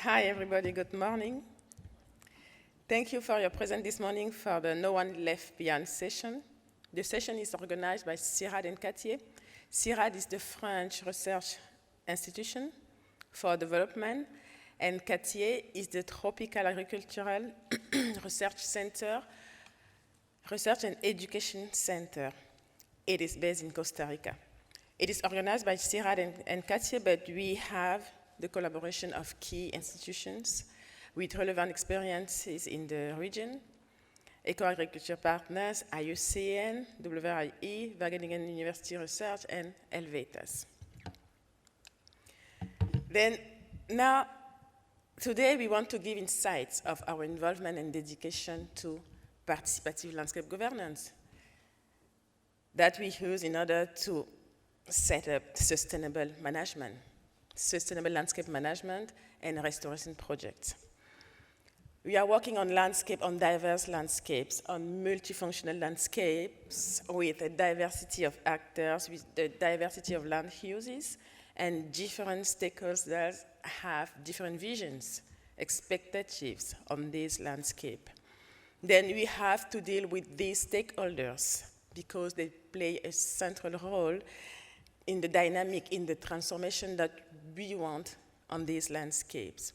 Hi, everybody. Good morning. Thank you for your presence this morning for the No One Left Behind session. The session is organized by CIRAD and CATIE. CIRAD is the French research institution for development, and CATIE is the Tropical Agricultural Research Center, Research and Education Center. It is based in Costa Rica. It is organized by CIRAD and CATIE, but we have the collaboration of key institutions with relevant experiences in the region: Eco-Agriculture Partners, IUCN, WIE, Wageningen University Research, and Helvetas. Then now, today we want to give insights of our involvement and dedication to participative landscape governance that we use in order to set up sustainable landscape management and restoration projects. We are working on diverse landscapes, on multifunctional landscapes with a diversity of actors, with the diversity of land uses, and different stakeholders that have different visions, expectations on this landscape. Then we have to deal with these stakeholders because they play a central role in the dynamic, in the transformation that we want on these landscapes.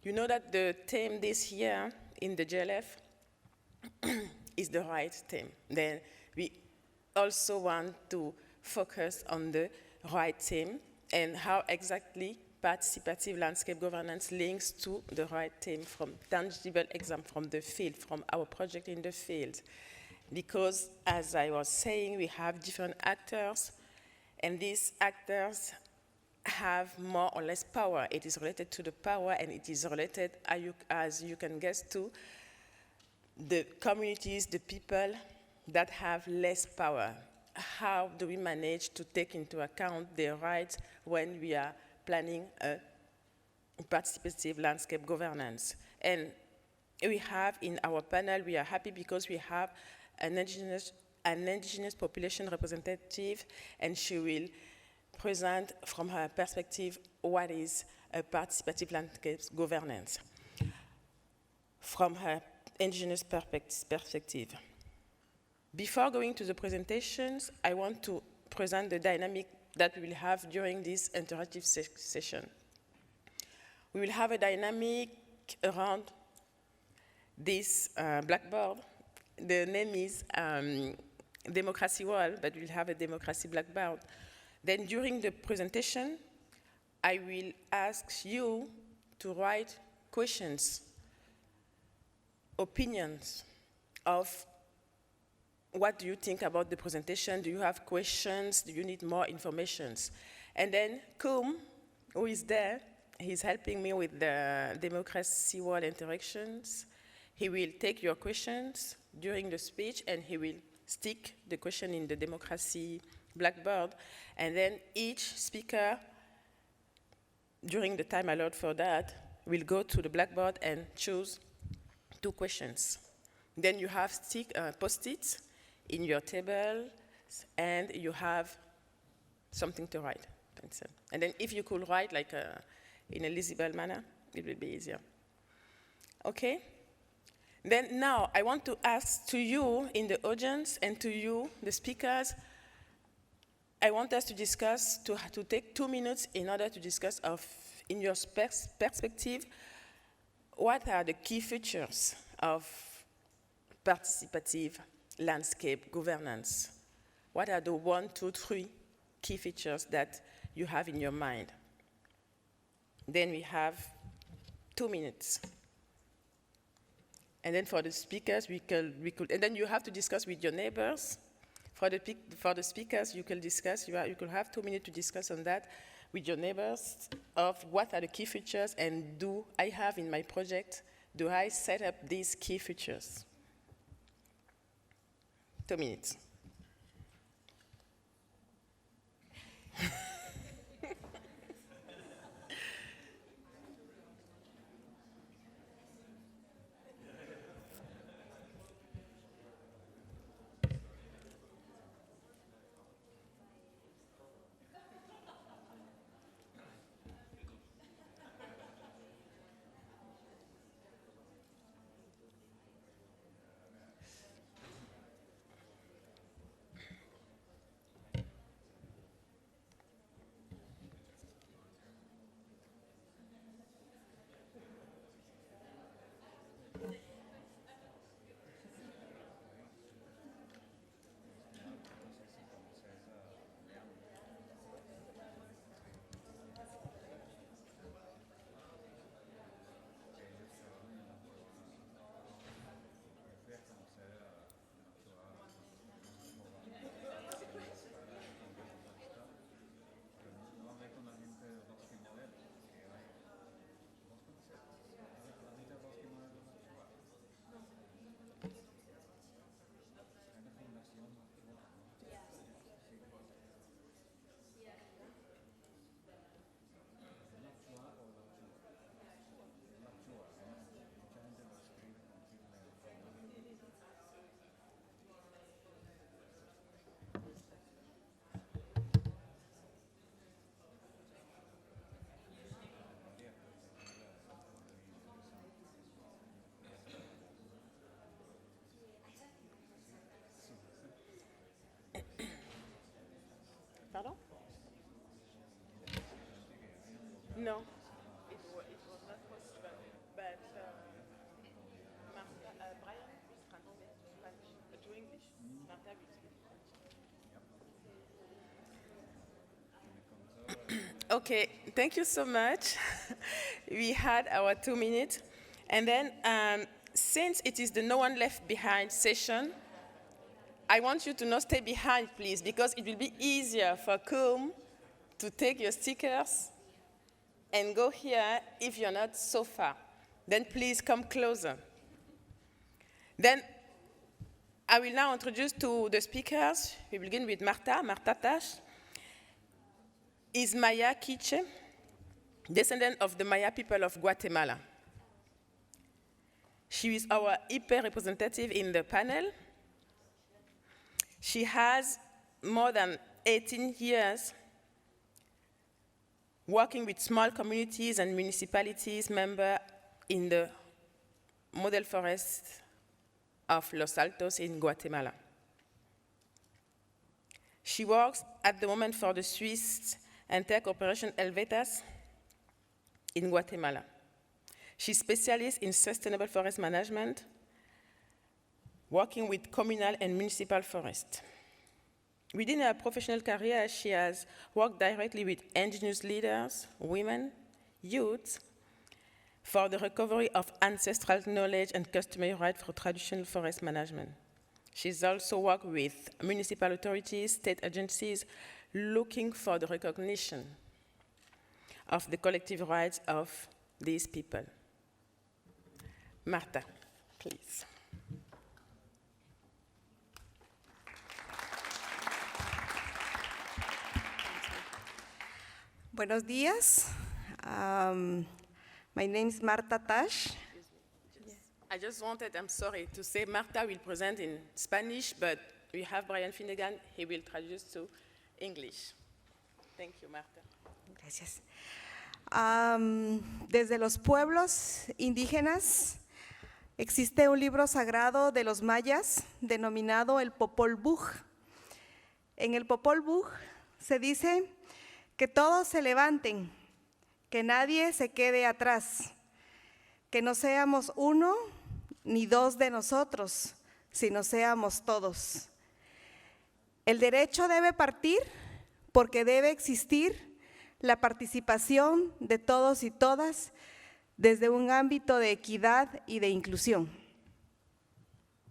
You know that the theme this year in the JLF is the right theme. Then we also want to focus on the right theme and how exactly participative landscape governance links to the right theme from tangible example from the field, from our project in the field. Because, as I was saying, we have different actors, and these actors have more or less power. It is related to the power, and it is related, as you can guess, to the communities, the people that have less power. How do we manage to take into account their rights when we are planning a participative landscape governance? And we have in our panel, we are happy because we have an indigenous population representative, and she will present from her perspective what is a participative landscape governance from her indigenous perspective. Before going to the presentations, I want to present the dynamic that we will have during this interactive session. We will have a dynamic around this blackboard. The name is Democracy Wall, but we'll have a Democracy blackboard. Then during the presentation, I will ask you to write questions, opinions of what do you think about the presentation? Do you have questions? Do you need more information? And then Koum, who is there, he's helping me with the Democracy Wall interactions. He will take your questions during the speech, and he will stick the question in the Democracy blackboard, and then each speaker, during the time allowed for that, will go to the blackboard and choose 2 questions. Then you have post-its in your table, and you have something to write, pencil. And then if you could write like in a legible manner, it will be easier. Okay? Then now I want to ask to you in the audience and to you, the speakers, I want us to discuss, to take 2 minutes in order to discuss in your perspective, what are the key features of participative landscape governance? What are the 1, 2, 3 key features that you have in your mind? Then we have 2 minutes. And then for the speakers, we could, and then you have to discuss with your neighbors. For the speakers, you can discuss, you could have 2 minutes to discuss on that with your neighbors of what are the key features, and do I have in my project, do I set up these key features? 2 minutes. Pardon? No, it was not possible. But Brian will translate to Spanish, to English. Marta will speak French. Okay, thank you so much. We had our 2 minutes. And then, since it is the No One Left Behind session, I want you to not stay behind, please, because it will be easier for Coom to take your stickers and go here if you're not so far. Then please come closer. Then I will now introduce to the speakers. We begin with Marta Tosh. Is Maya Quiche, descendant of the Maya people of Guatemala. She is our IP representative in the panel. She has more than 18 years working with small communities and municipalities member in the model forest of Los Altos in Guatemala. She works at the moment for the Swiss Intercorporation Helvetas in Guatemala. She specializes in sustainable forest management, working with communal and municipal forests. Within her professional career, she has worked directly with indigenous leaders, women, youth, for the recovery of ancestral knowledge and customary rights for traditional forest management. She's also worked with municipal authorities, state agencies, looking for the recognition of the collective rights of these people. Marta, please. Buenos días. My name is Marta Tosh. I just wanted, I'm sorry, to say Marta will present in Spanish, but we have Brian Finnegan, he will traduce to English. Thank you, Marta. Gracias. Desde los pueblos indígenas existe un libro sagrado de los mayas denominado el Popol Vuh. En el Popol Vuh se dice que todos se levanten, que nadie se quede atrás, que no seamos uno ni dos de nosotros, sino seamos todos. El derecho debe partir porque debe existir la participación de todos y todas desde un ámbito de equidad y de inclusión.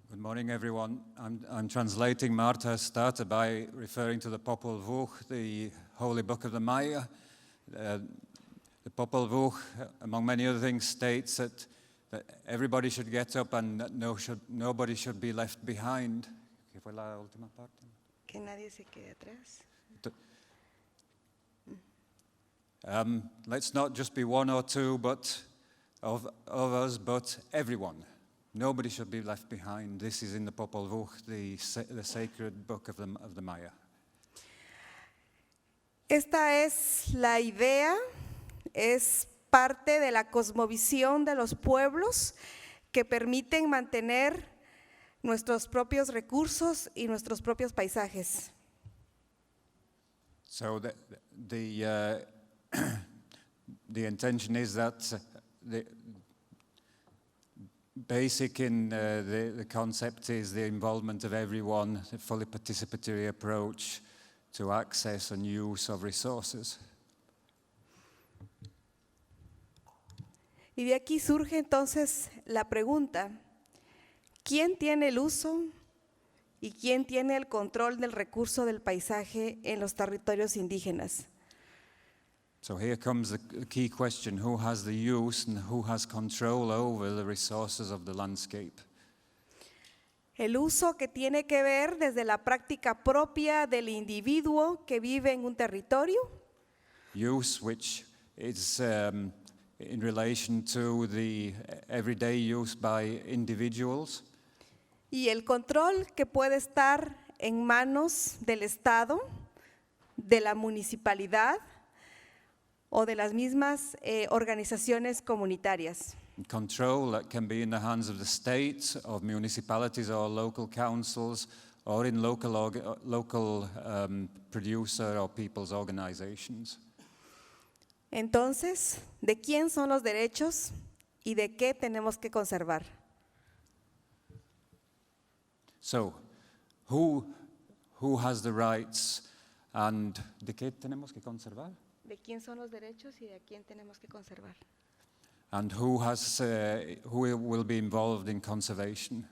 Good morning, everyone. I'm translating. Marta started by referring to the Popol Vuh, the holy book of the Maya. The Popol Vuh, among many other things, states that everybody should get up and that nobody should be left behind. ¿Qué fue la última parte? Que nadie se quede atrás. Let's not just be one or two of us, but everyone. Nobody should be left behind. This is in the Popol Vuh, the sacred book of the Maya. Esta es la idea, es parte de la cosmovisión de los pueblos que permiten mantener nuestros propios recursos y nuestros propios paisajes. So the intention is that the basic in the concept is the involvement of everyone, a fully participatory approach to access and use of resources. Y de aquí surge entonces la pregunta, ¿quién tiene el uso y quién tiene el control del recurso del paisaje en los territorios indígenas? So here comes the key question, who has the use and who has control over the resources of the landscape? El uso que tiene que ver desde la práctica propia del individuo que vive en un territorio. Use which is in relation to the everyday use by individuals. Y el control que puede estar en manos del Estado, de la municipalidad o de las mismas organizaciones comunitarias. Control that can be in the hands of the state, of municipalities or local councils, or in local producer or people's organizations. Entonces, ¿de quién son los derechos y de qué tenemos que conservar? So, who has the rights and de qué tenemos que conservar? ¿De quién son los derechos y de quién tenemos que conservar? And who will be involved in conservation?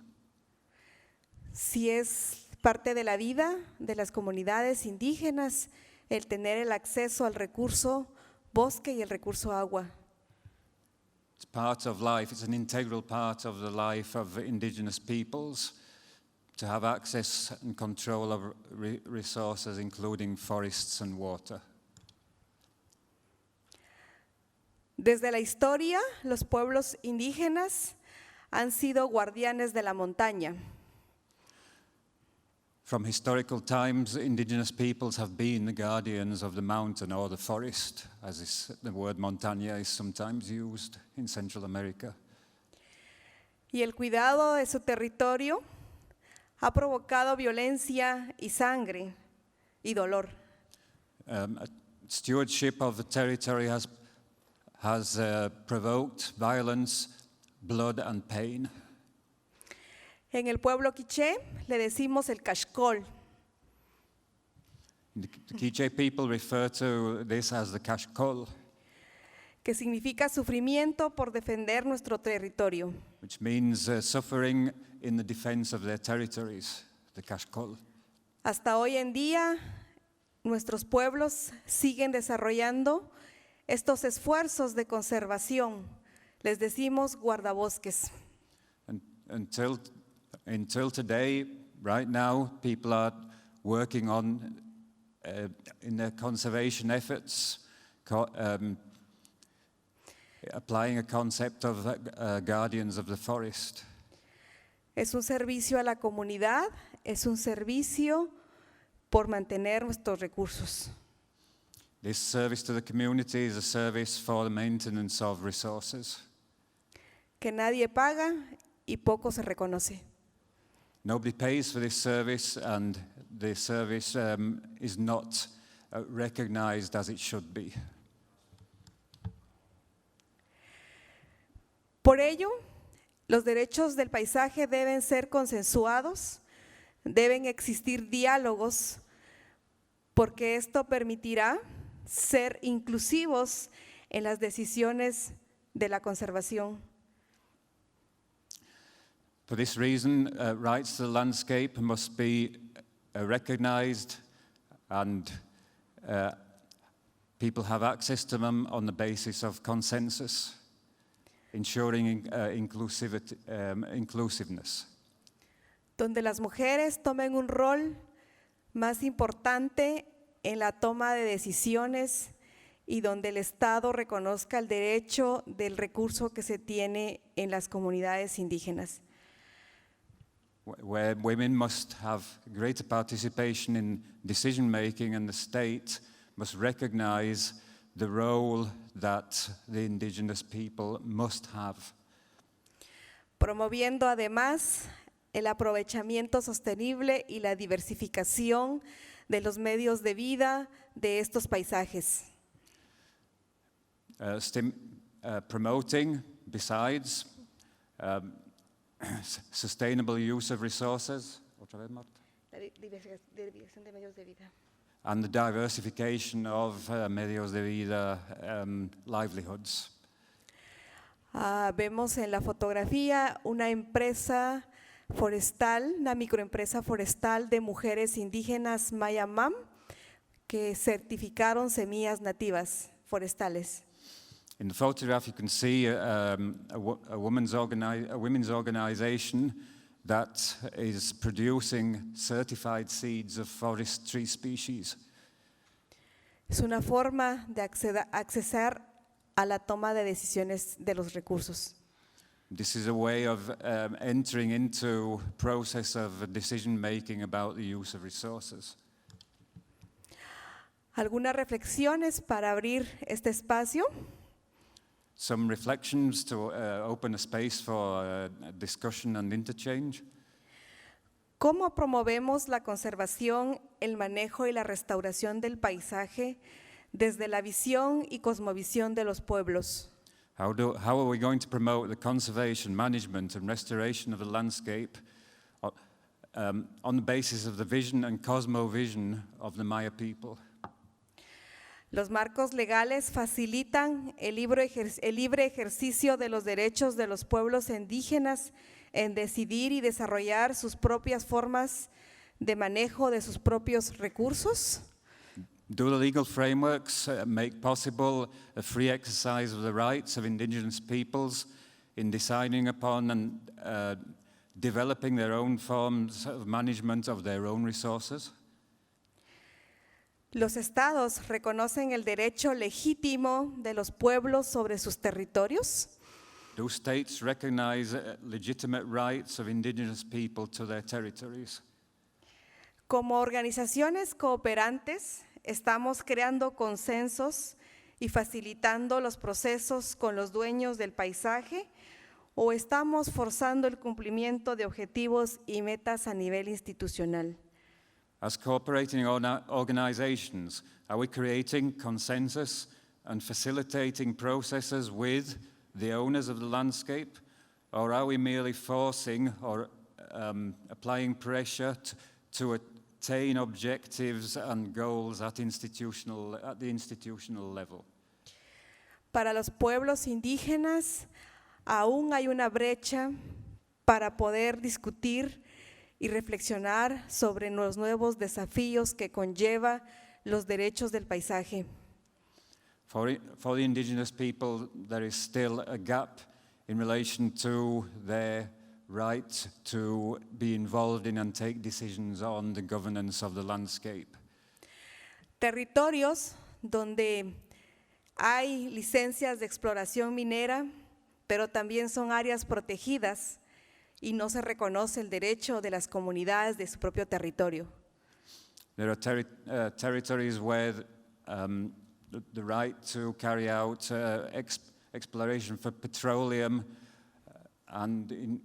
Si es parte de la vida de las comunidades indígenas el tener el acceso al recurso bosque y el recurso agua. It's part of life, it's an integral part of the life of indigenous peoples to have access and control of resources, including forests and water. Desde la historia, los pueblos indígenas han sido guardianes de la montaña. From historical times, indigenous peoples have been the guardians of the mountain or the forest, as the word montaña is sometimes used in Central America. Y el cuidado de su territorio ha provocado violencia y sangre y dolor. Stewardship of the territory has provoked violence, blood and pain. En el pueblo quiché le decimos el cashcol. The Quiche people refer to this as the kashkol, Que significa sufrimiento por defender nuestro territorio. which means suffering in the defense of their territories, the kashkol. Hasta hoy en día, nuestros pueblos siguen desarrollando estos esfuerzos de conservación. Les decimos guardabosques. And until today, right now, people are working on, in their conservation efforts, applying a concept of guardians of the forest. Es un servicio a la comunidad, es un servicio por mantener nuestros recursos. This service to the community is a service for the maintenance of resources. Que nadie paga y poco se reconoce. Nobody pays for this service, and the service is not recognized as it should be. Por ello, los derechos del paisaje deben ser consensuados, deben existir diálogos, porque esto permitirá ser inclusivos en las decisiones de la conservación. For this reason, rights to the landscape must be recognized, and people have access to them on the basis of consensus, ensuring inclusiveness. Donde las mujeres tomen un rol más importante en la toma de decisiones y donde el Estado reconozca el derecho del recurso que se tiene en las comunidades indígenas. Where women must have greater participation in decision making, and the state must recognize the role that the indigenous people must have. Promoviendo además el aprovechamiento sostenible y la diversificación de los medios de vida de estos paisajes. Promoting, besides, sustainable use of resources. Otra vez, Marta. La diversificación de medios de vida. And the diversification of medios de vida, livelihoods. Vemos en la fotografía una empresa forestal, una microempresa forestal de mujeres indígenas Mayamam que certificaron semillas nativas forestales. In the photograph, you can see a women's organization that is producing certified seeds of forest tree species. Es una forma de accesar a la toma de decisiones de los recursos. This is a way of entering into process of decision making about the use of resources. ¿Algunas reflexiones para abrir este espacio? Some reflections to open a space for discussion and interchange. ¿Cómo promovemos la conservación, el manejo y la restauración del paisaje desde la visión y cosmovisión de los pueblos? How are we going to promote the conservation, management, and restoration of the landscape on the basis of the vision and cosmovision of the Maya people? Los marcos legales facilitan el libre ejercicio de los derechos de los pueblos indígenas en decidir y desarrollar sus propias formas de manejo de sus propios recursos. Do the legal frameworks make possible a free exercise of the rights of indigenous peoples in deciding upon and developing their own forms of management of their own resources? Los estados reconocen el derecho legítimo de los pueblos sobre sus territorios. Do states recognize legitimate rights of indigenous people to their territories? Como organizaciones cooperantes, estamos creando consensos y facilitando los procesos con los dueños del paisaje, o estamos forzando el cumplimiento de objetivos y metas a nivel institucional. As cooperating organizations, are we creating consensus and facilitating processes with the owners of the landscape, or are we merely forcing or applying pressure to attain objectives and goals at the institutional level? Para los pueblos indígenas, aún hay una brecha para poder discutir y reflexionar sobre los nuevos desafíos que conlleva los derechos del paisaje. For the indigenous people, there is still a gap in relation to their right to be involved in and take decisions on the governance of the landscape. Territorios donde hay licencias de exploración minera, pero también son áreas protegidas y no se reconoce el derecho de las comunidades de su propio territorio. There are territories where the right to carry out exploration for petroleum and in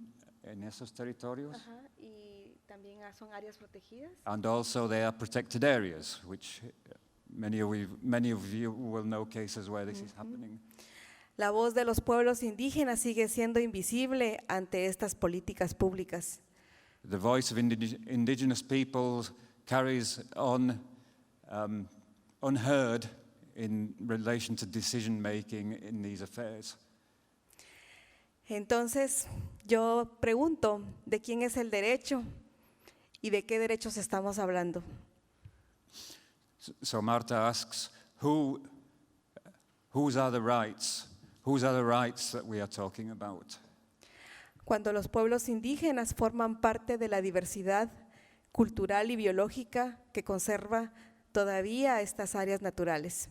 esos territorios. Y también son áreas protegidas. And also they are protected areas, which many of you will know cases where this is happening. La voz de los pueblos indígenas sigue siendo invisible ante estas políticas públicas. The voice of indigenous peoples carries on unheard in relation to decision making in these affairs. Entonces, yo pregunto, ¿de quién es el derecho y de qué derechos estamos hablando? So Marta asks, whose are the rights? Whose are the rights that we are talking about? Cuando los pueblos indígenas forman parte de la diversidad cultural y biológica que conserva todavía estas áreas naturales.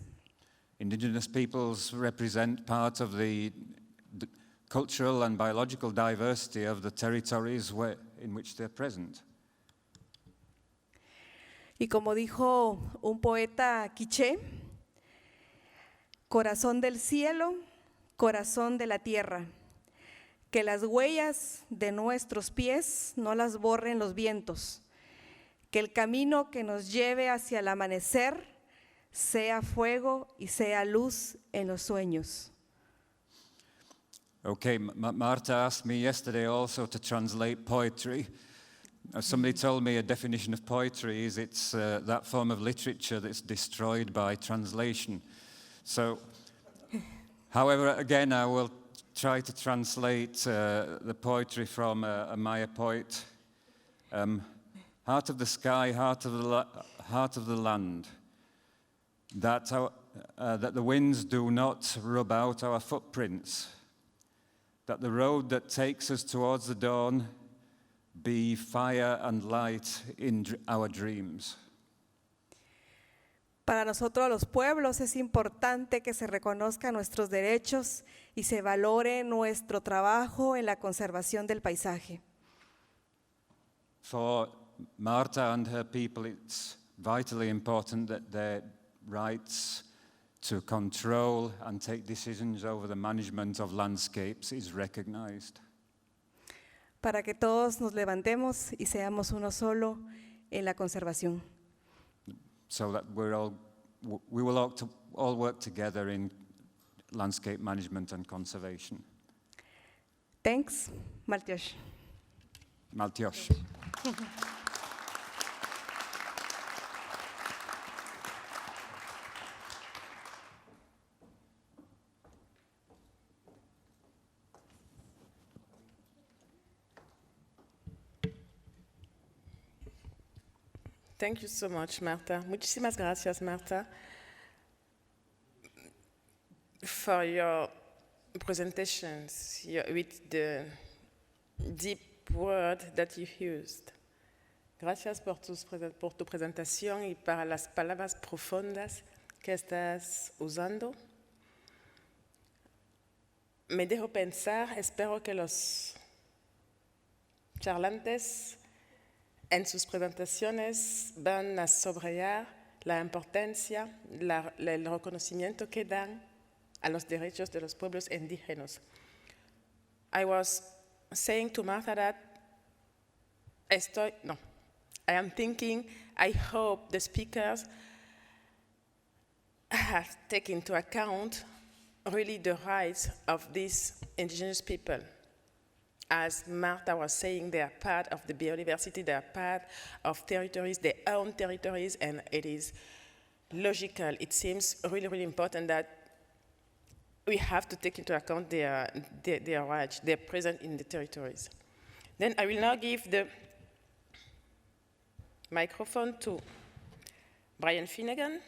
Indigenous peoples represent part of the cultural and biological diversity of the territories in which they're present. Y como dijo un poeta quiché, corazón del cielo, corazón de la tierra, que las huellas de nuestros pies no las borren los vientos, que el camino que nos lleve hacia el amanecer sea fuego y sea luz en los sueños. Okay, Marta asked me yesterday also to translate poetry. Somebody told me a definition of poetry is it's that form of literature that's destroyed by translation. So, however, again, I will try to translate the poetry from a Maya poet. Heart of the sky, heart of the land, that the winds do not rub out our footprints, that the road that takes us towards the dawn be fire and light in our dreams. Para nosotros los pueblos es importante que se reconozcan nuestros derechos y se valore nuestro trabajo en la conservación del paisaje. For Marta and her people, it's vitally important that their rights to control and take decisions over the management of landscapes is recognized. para que todos nos levantemos y seamos uno solo en la conservación. So that we will all work together in landscape management and conservation. Thanks, Marta Tosh. Marta Tosh. Thank you so much, Marta. Muchísimas gracias, Marta, for your presentations, with the deep word that you used. Gracias por tu presentación y para las palabras profundas que estás usando. Me dejo pensar, espero que los charlantes en sus presentaciones van a subrayar la importancia, el reconocimiento que dan a los derechos de los pueblos indígenas. I was saying to Martha that I am thinking, I hope the speakers have taken into account really the rights of these indigenous people. As Marta was saying, they are part of the biodiversity, they are part of territories, their own territories, and it is logical. It seems really, really important that we have to take into account their rights. They're present in the territories. Then I will now give the microphone to Brian Finnegan.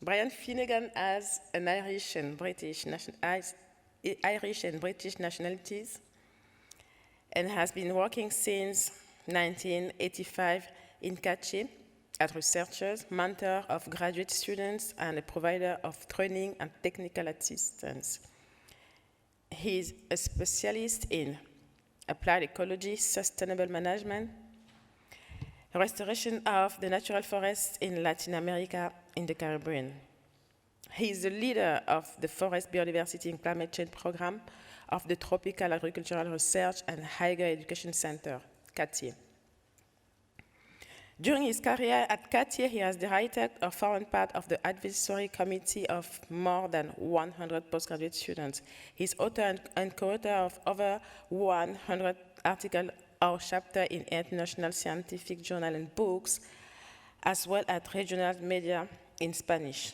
Brian Finnegan has an Irish and British nationalities and has been working since 1985 in Kachi as researchers, mentor of graduate students, and a provider of training and technical assistance. He's a specialist in applied ecology, sustainable management, restoration of the natural forests in Latin America, in the Caribbean. He is the leader of the Forest Biodiversity and Climate Change Program of the Tropical Agricultural Research and Higher Education Center, CATIE. During his career at CATIE, he has directed or formed part of the advisory committee of more than 100 postgraduate students. He's author and co-author of over 100 articles or chapters in international scientific journals and books, as well as regional media in Spanish.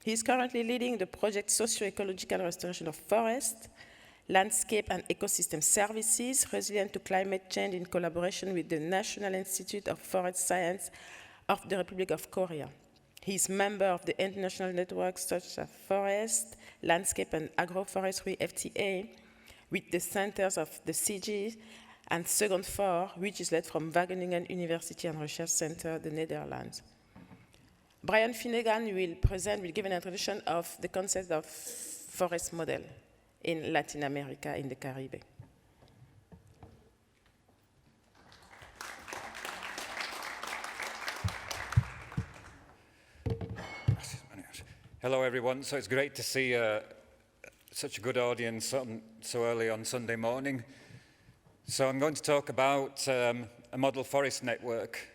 He is currently leading the project Socio-Ecological Restoration of Forests, Landscape and Ecosystem Services, Resilient to Climate Change, in collaboration with the National Institute of Forest Science of the Republic of Korea. He is member of the international networks such as Forest, Landscape and Agroforestry FTA, with the centers of the CG and Second Four, which is led from Wageningen University and Research Center, the Netherlands. Brian Finnegan will give an introduction of the concept of forest model in Latin America, in the Caribbean. Hello, everyone. So it's great to see such a good audience so early on Sunday morning. So I'm going to talk about a model forest network.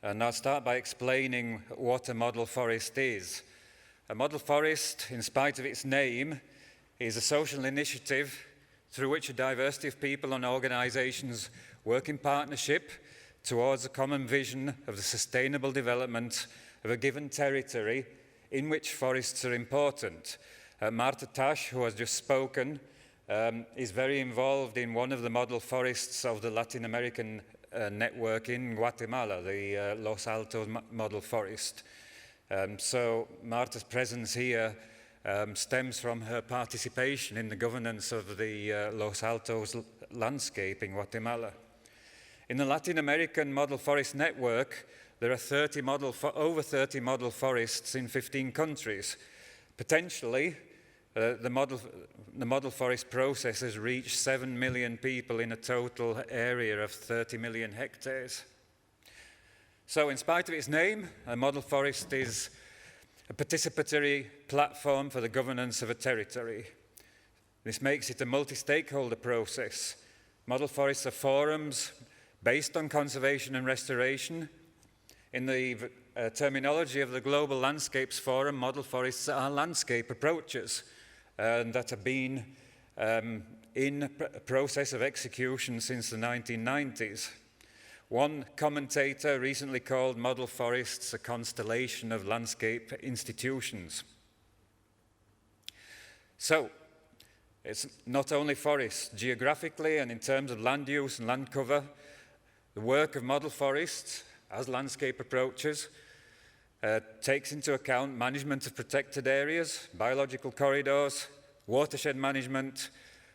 And I'll start by explaining what a model forest is. A model forest, in spite of its name, is a social initiative through which a diversity of people and organizations work in partnership towards a common vision of the sustainable development of a given territory in which forests are important. Marta Tosh, who has just spoken, is very involved in one of the model forests of the Latin American network in Guatemala, the Los Altos Model Forest. So Marta's presence here stems from her participation in the governance of the Los Altos landscape in Guatemala. In the Latin American Model Forest Network, there are over 30 model forests in 15 countries. Potentially, the model forest process has reached 7 million people in a total area of 30 million hectares. So in spite of its name, a model forest is a participatory platform for the governance of a territory. This makes it a multi-stakeholder process. Model forests are forums based on conservation and restoration. In the terminology of the Global Landscapes Forum, model forests are landscape approaches that have been in a process of execution since the 1990s. One commentator recently called model forests a constellation of landscape institutions. So, it's not only forests. Geographically and in terms of land use and land cover, the work of model forests as landscape approaches takes into account management of protected areas, biological corridors, watershed management,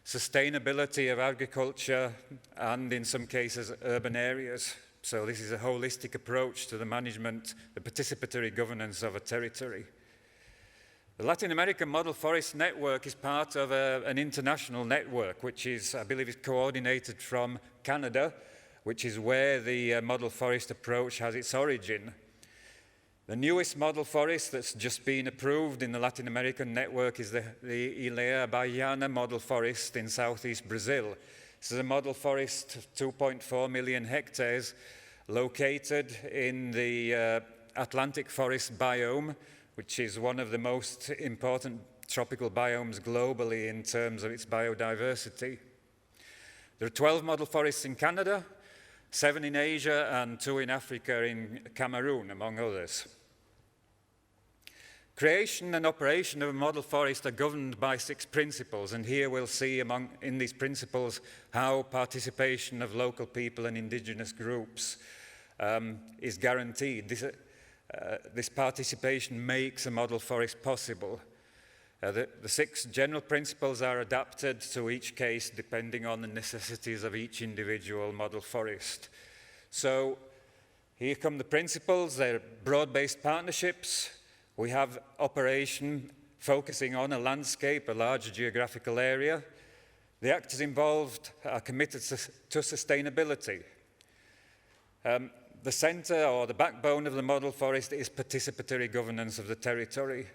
sustainability of agriculture, and in some cases, urban areas. So this is a holistic approach to the management, the participatory governance of a territory. The Latin American Model Forest Network is part of an international network, which is, I believe, is coordinated from Canada, which is where the model forest approach has its origin. The newest model forest that's just been approved in the Latin American network is the Ilhéa Baiana model forest in southeast Brazil. This is a model forest of 2.4 million hectares located in the Atlantic forest biome, which is one of the most important tropical biomes globally in terms of its biodiversity. There are 12 model forests in Canada, 7 in Asia, and 2 in Africa in Cameroon, among others. Creation and operation of a model forest are governed by 6 principles, and here we'll see in these principles how participation of local people and indigenous groups is guaranteed. This participation makes a model forest possible. The 6 general principles are adapted to each case depending on the necessities of each individual model forest. So here come the principles. They're broad-based partnerships. We have operation focusing on a landscape, a large geographical area. The actors involved are committed to sustainability. The center or the backbone of the model forest is participatory governance of the territory.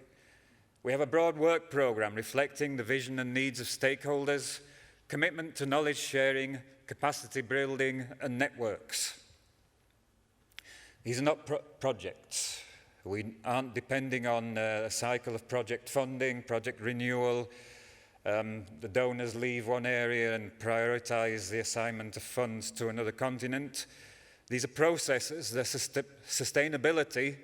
We have a broad work program reflecting the vision and needs of stakeholders, commitment to knowledge sharing, capacity building, and networks. These are not projects. We aren't depending on a cycle of project funding, project renewal. The donors leave one area and prioritize the assignment of funds to another continent. These are processes. Their sustainability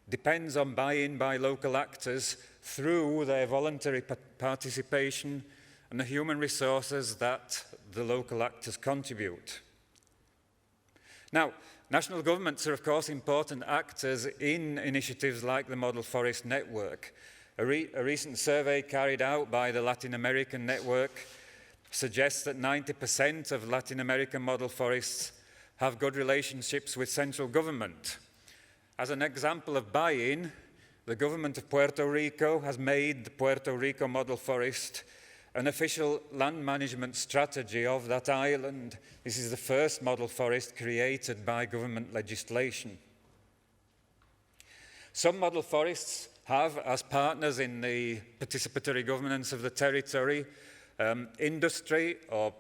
depends on buy-in by local actors through their voluntary participation and the human resources that the local actors contribute. Now, national governments are, of course, important actors in initiatives like the Model Forest Network. A recent survey carried out by the Latin American Network suggests that 90% of Latin American model forests have good relationships with central government. As an example of buy-in, the government of Puerto Rico has made the Puerto Rico Model Forest an official land management strategy of that island. This is the first model forest created by government legislation. Some model forests have, as partners in the participatory governance of the territory, industry or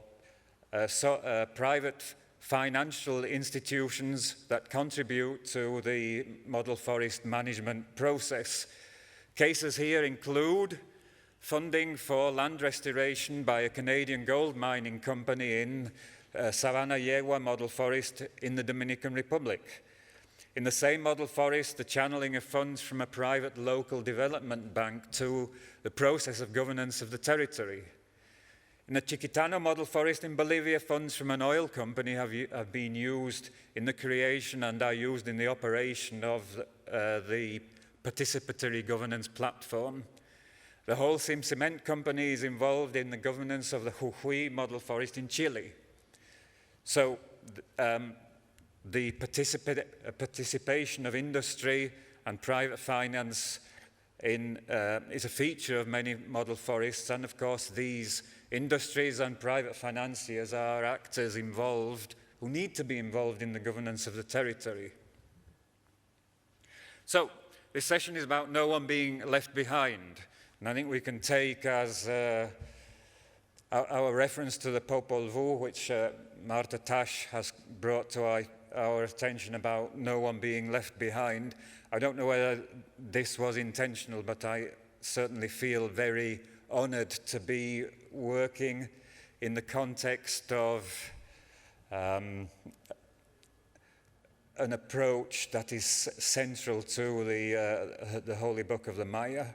private financial institutions that contribute to the model forest management process. Cases here include funding for land restoration by a Canadian gold mining company in Savannah Yegua Model Forest in the Dominican Republic. In the same model forest, the channeling of funds from a private local development bank to the process of governance of the territory. In the Chiquitano Model Forest in Bolivia, funds from an oil company have been used in the creation and are used in the operation of the participatory governance platform. The Holcim Cement Company is involved in the governance of the Jujuy Model Forest in Chile. So the participation of industry and private finance is a feature of many model forests, and of course these industries and private financiers are actors involved who need to be involved in the governance of the territory. So this session is about no one being left behind. And I think we can take as Our reference to the Popol Vuh, which Marta Tosh has brought to our attention about no one being left behind, I don't know whether this was intentional, but I certainly feel very honored to be working in the context of an approach that is central to the Holy Book of the Maya.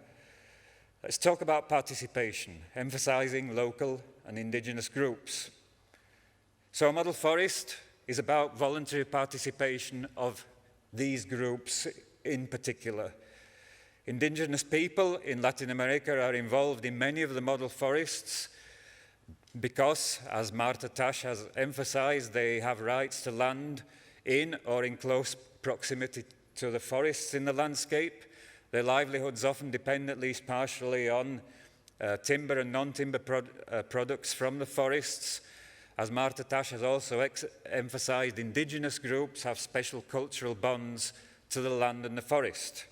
Let's talk about participation, emphasizing local and indigenous groups. So a model forest is about voluntary participation of these groups in particular. Indigenous people in Latin America are involved in many of the model forests because, as Marta Tosh has emphasized, they have rights to land in or in close proximity to the forests in the landscape. Their livelihoods often depend at least partially on timber and non-timber products from the forests. As Marta Tosh has also emphasized, indigenous groups have special cultural bonds to the land and the forest.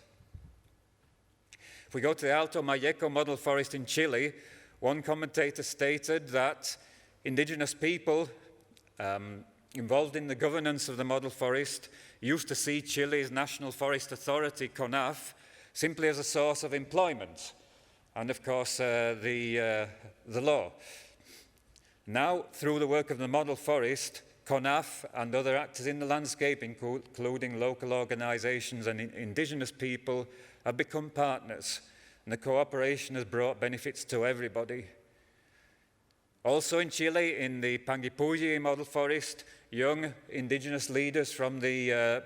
If we go to the Alto Mayeco model forest in Chile, one commentator stated that indigenous people involved in the governance of the model forest used to see Chile's National Forest Authority, CONAF, simply as a source of employment and, of course, the law. Now, through the work of the model forest, CONAF and other actors in the landscape, including local organizations and indigenous people, have become partners, and the cooperation has brought benefits to everybody. Also in Chile, in the Panguipulli model forest, young indigenous leaders from the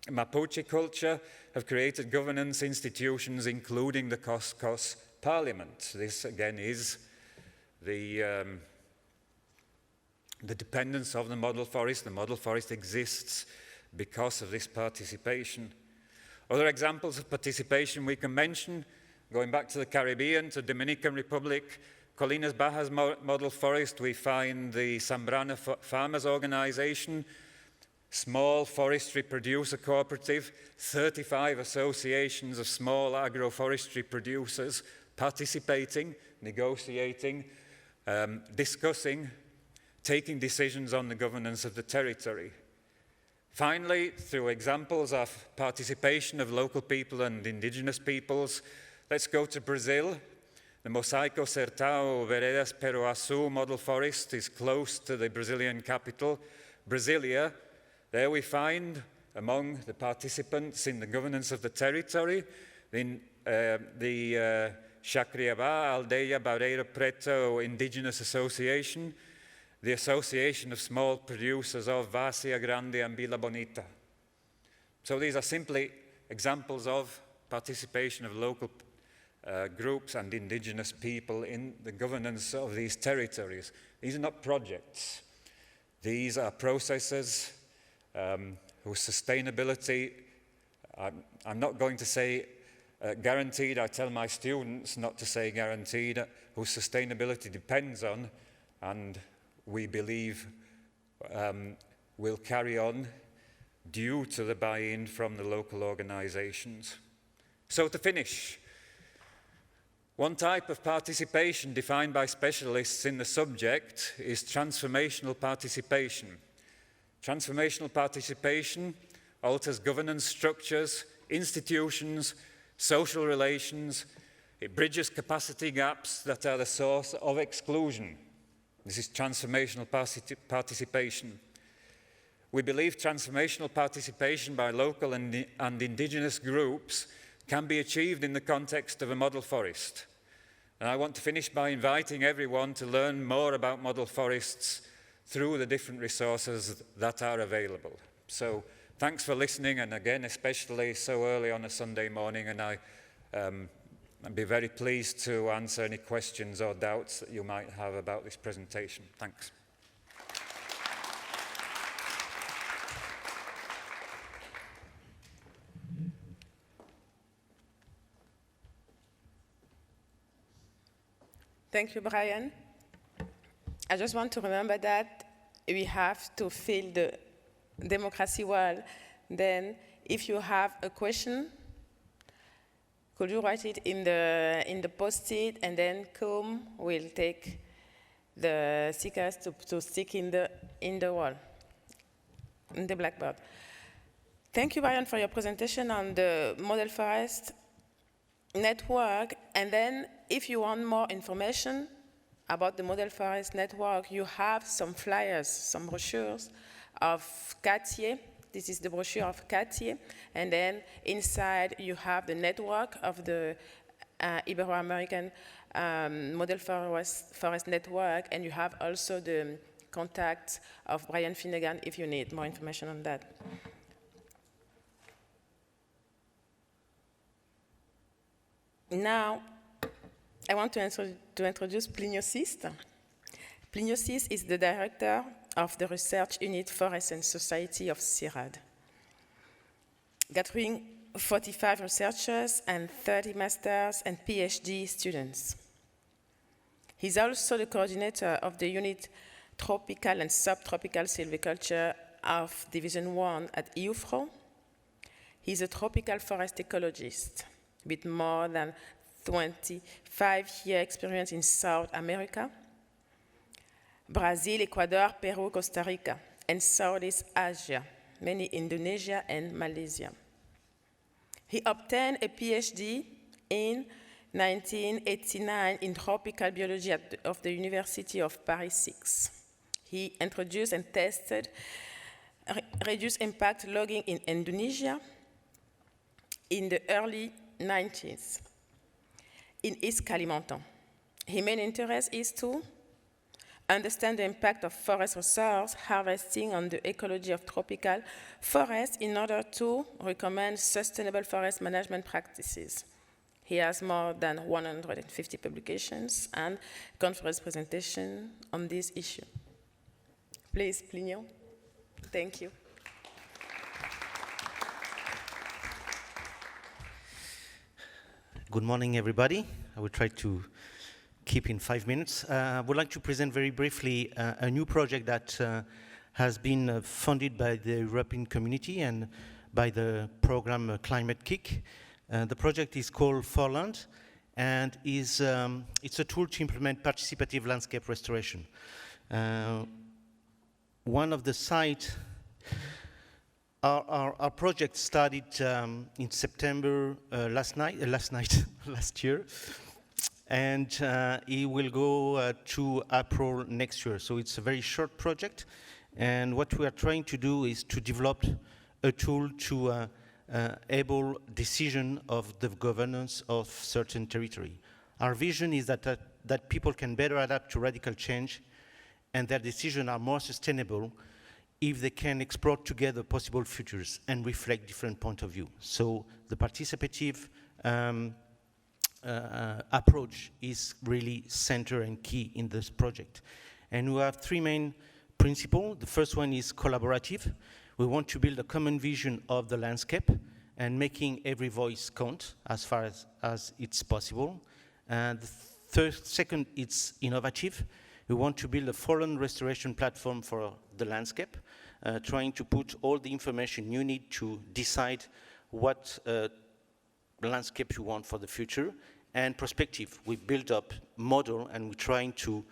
Mapuche culture have created governance institutions, including the Coscos Parliament. This, again, is the dependence of the model forest. The model forest exists because of this participation. Other examples of participation we can mention, going back to the Caribbean, to Dominican Republic, Colinas Bajas model forest, we find the Zambrana Farmers Organization, small forestry producer cooperative, 35 associations of small agroforestry producers participating, negotiating, discussing, taking decisions on the governance of the territory. Finally, through examples of participation of local people and indigenous peoples, let's go to Brazil. The Mosaico Sertão Veredas Peruaçu model forest is close to the Brazilian capital, Brasilia. There we find, among the participants in the governance of the territory, the Chacriabá Aldeia Barreiro Preto Indigenous Association, the Association of Small Producers of Várzea Grande and Vila Bonita. So these are simply examples of participation of local groups and indigenous people in the governance of these territories. These are not projects. These are processes whose sustainability, I'm not going to say guaranteed, I tell my students not to say guaranteed, whose sustainability depends on, and we believe will carry on due to the buy-in from the local organizations. So to finish, one type of participation defined by specialists in the subject is transformational participation. Transformational participation alters governance structures, institutions, social relations. It bridges capacity gaps that are the source of exclusion. This is transformational participation. We believe transformational participation by local and indigenous groups can be achieved in the context of a model forest. And I want to finish by inviting everyone to learn more about model forests through the different resources that are available. So thanks for listening, and again, especially so early on a Sunday morning, and I'd be very pleased to answer any questions or doubts that you might have about this presentation. Thanks. Thank you, Brian. I just want to remember that we have to fill the democracy wall. Then, if you have a question, could you write it in the post-it, and then we'll take the seekers to stick in the wall, in the blackboard. Thank you, Brian, for your presentation on the model forest network. And then if you want more information about the model forest network, you have some flyers, some brochures of Cartier. This is the brochure of Cartier. And then inside you have the network of the Ibero-American model forest network, and you have also the contact of Brian Finnegan if you need more information on that. Now, I want to introduce Plinio Sist. Plinio Sist is the director of the research unit Forest and Society of CIRAD, gathering 45 researchers and 30 masters and PhD students. He's also the coordinator of the unit Tropical and Subtropical Silviculture of Division 1 at EUFRO. He's a tropical forest ecologist with more than 25-year experience in South America, Brazil, Ecuador, Peru, Costa Rica, and Southeast Asia, mainly Indonesia and Malaysia. He obtained a PhD in 1989 in tropical biology of the University of Paris 6. He introduced and tested reduced impact logging in Indonesia in the early 90s in East Kalimantan. His main interest is to understand the impact of forest resource harvesting on the ecology of tropical forests in order to recommend sustainable forest management practices. He has more than 150 publications and conference presentations on this issue. Please, Plinio. Thank you. Good morning, everybody. I will try to keep in 5 minutes. I would like to present very briefly a new project that has been funded by the European Community and by the program Climate Kick. The project is called Forland, and it's a tool to implement participative landscape restoration. One of the sites, our project started in September last year, and it will go to April next year. So it's a very short project, and what we are trying to do is to develop a tool to able decision of the governance of certain territory. Our vision is that people can better adapt to radical change, and their decisions are more sustainable if they can explore together possible futures and reflect different points of view. So the participative approach is really center and key in this project. And we have three main principles. The first one is collaborative. We want to build a common vision of the landscape and making every voice count as far as it's possible. And the second, it's innovative. We want to build a foreign restoration platform for the landscape, trying to put all the information you need to decide what landscape you want for the future. And perspective, we build up model and we're trying to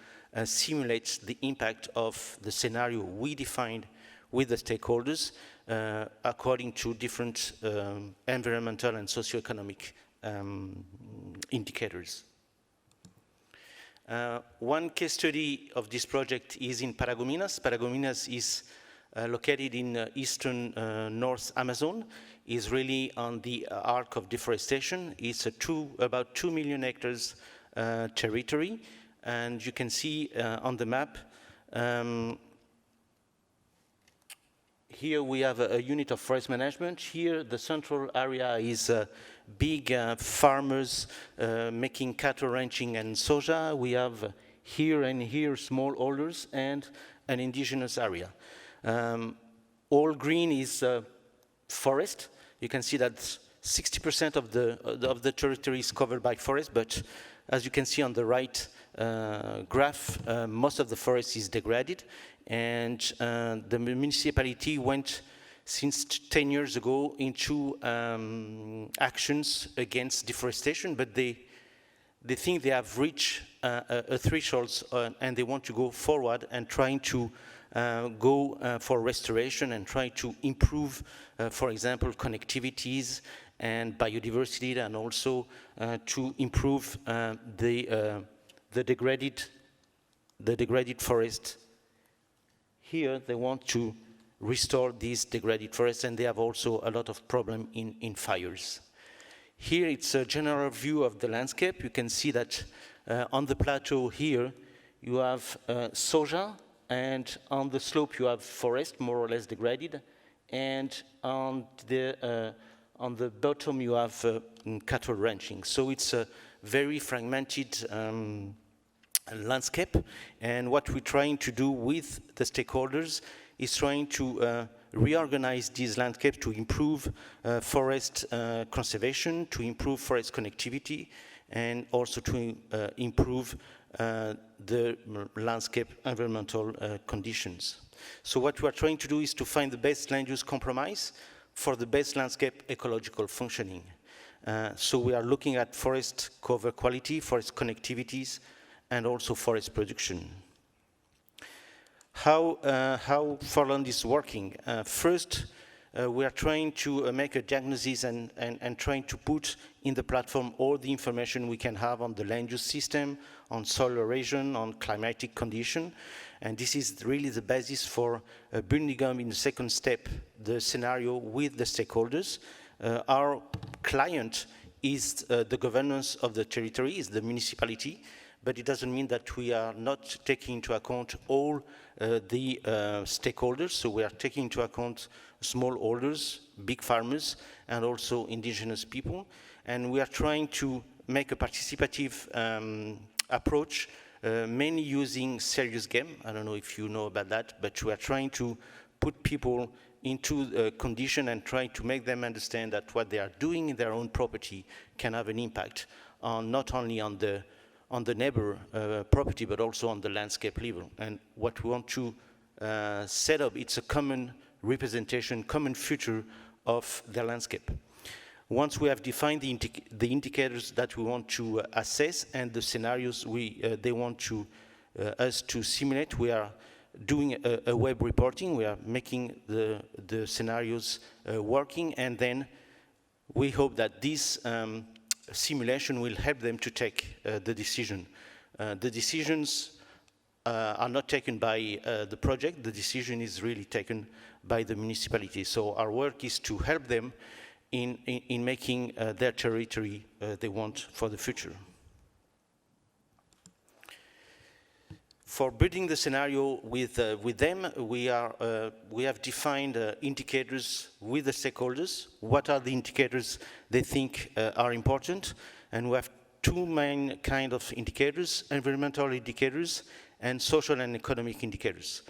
simulate the impact of the scenario we defined with the stakeholders according to different environmental and socioeconomic indicators. One case study of this project is in Paragominas. Paragominas is located in eastern North Amazon. Is really on the arc of deforestation. It's about 2 million hectares territory, and you can see on the map. Here we have a unit of forest management. Here the central area is big farmers making cattle ranching and soja. We have here and here smallholders and an indigenous area. All green is forest. You can see that 60% of the territory is covered by forest, but as you can see on the right graph, most of the forest is degraded, and the municipality went since 10 years ago into actions against deforestation, but they they think they have reached a threshold and they want to go forward and trying to go for restoration and try to improve, for example, connectivities and biodiversity, and also to improve the degraded forest. Here they want to restore these degraded forests, and they have also a lot of problem in fires. Here it's a general view of the landscape. You can see that on the plateau here you have soja, and on the slope you have forest more or less degraded, and on the bottom you have cattle ranching. So it's a very fragmented landscape, and what we're trying to do with the stakeholders is trying to reorganize these landscapes to improve forest conservation, to improve forest connectivity, and also to improve the landscape environmental conditions. So what we are trying to do is to find the best land use compromise for the best landscape ecological functioning. So we are looking at forest cover quality, forest connectivities, and also forest production. How Forland is working? First, we are trying to make a diagnosis and trying to put in the platform all the information we can have on the land use system, on soil erosion, on climatic condition. And this is really the basis for building up in the second step the scenario with the stakeholders. Our client is the governance of the territory, is the municipality, but it doesn't mean that we are not taking into account all the stakeholders. So we are taking into account smallholders, big farmers, and also indigenous people. And we are trying to make a participative approach, mainly using serious game. I don't know if you know about that, but we are trying to put people into a condition and try to make them understand that what they are doing in their own property can have an impact on not only on the neighbor property, but also on the landscape level. And what we want to set up, it's a common representation, common future of the landscape. Once we have defined the indicators that we want to assess and the scenarios they want to us to simulate, we are doing a web reporting. We are making the scenarios working, and then we hope that this simulation will help them to take the decision. The decisions are not taken by the project. The decision is really taken by the municipality. So our work is to help them in making their territory they want for the future. For building the scenario with them, we have defined indicators with the stakeholders. What are the indicators they think are important? And we have two main kind of indicators: environmental indicators and social and economic indicators.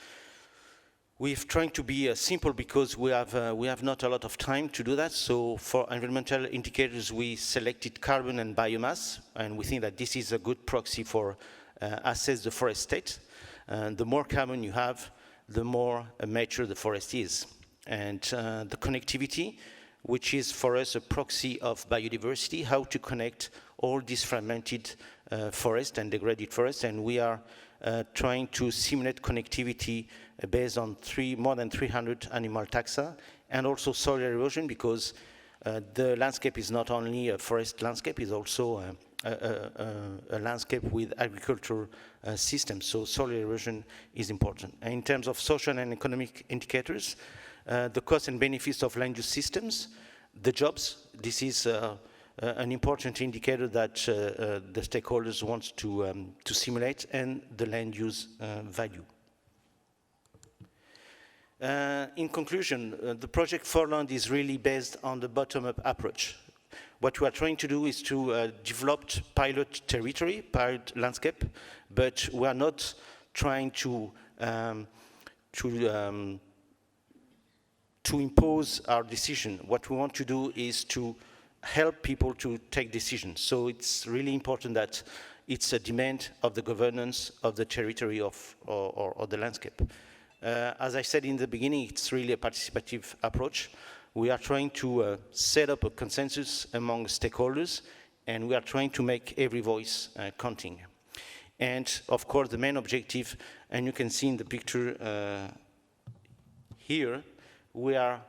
We've tried to be simple because we have not a lot of time to do that. So for environmental indicators, we selected carbon and biomass, and we think that this is a good proxy for assess the forest state. The more carbon you have, the more mature the forest is. And the connectivity, which is for us a proxy of biodiversity, how to connect all these fragmented forest and degraded forest, and we are trying to simulate connectivity based on more than 300 animal taxa, and also soil erosion, because the landscape is not only a forest landscape, it's also a landscape with agricultural systems, so soil erosion is important. And in terms of social and economic indicators, the costs and benefits of land use systems, the jobs, this is an important indicator that the stakeholders want to simulate, and the land use value. In conclusion, the project Forland is really based on the bottom-up approach. What we are trying to do is to develop pilot territory, pilot landscape, but we are not trying to impose our decision. What we want to do is to help people to take decisions. So it's really important that it's a demand of the governance of the territory or the landscape. As I said in the beginning, it's really a participative approach. We are trying to set up a consensus among stakeholders And we are trying to make every voice counting. And of course, the main objective, and you can see in the picture here, we are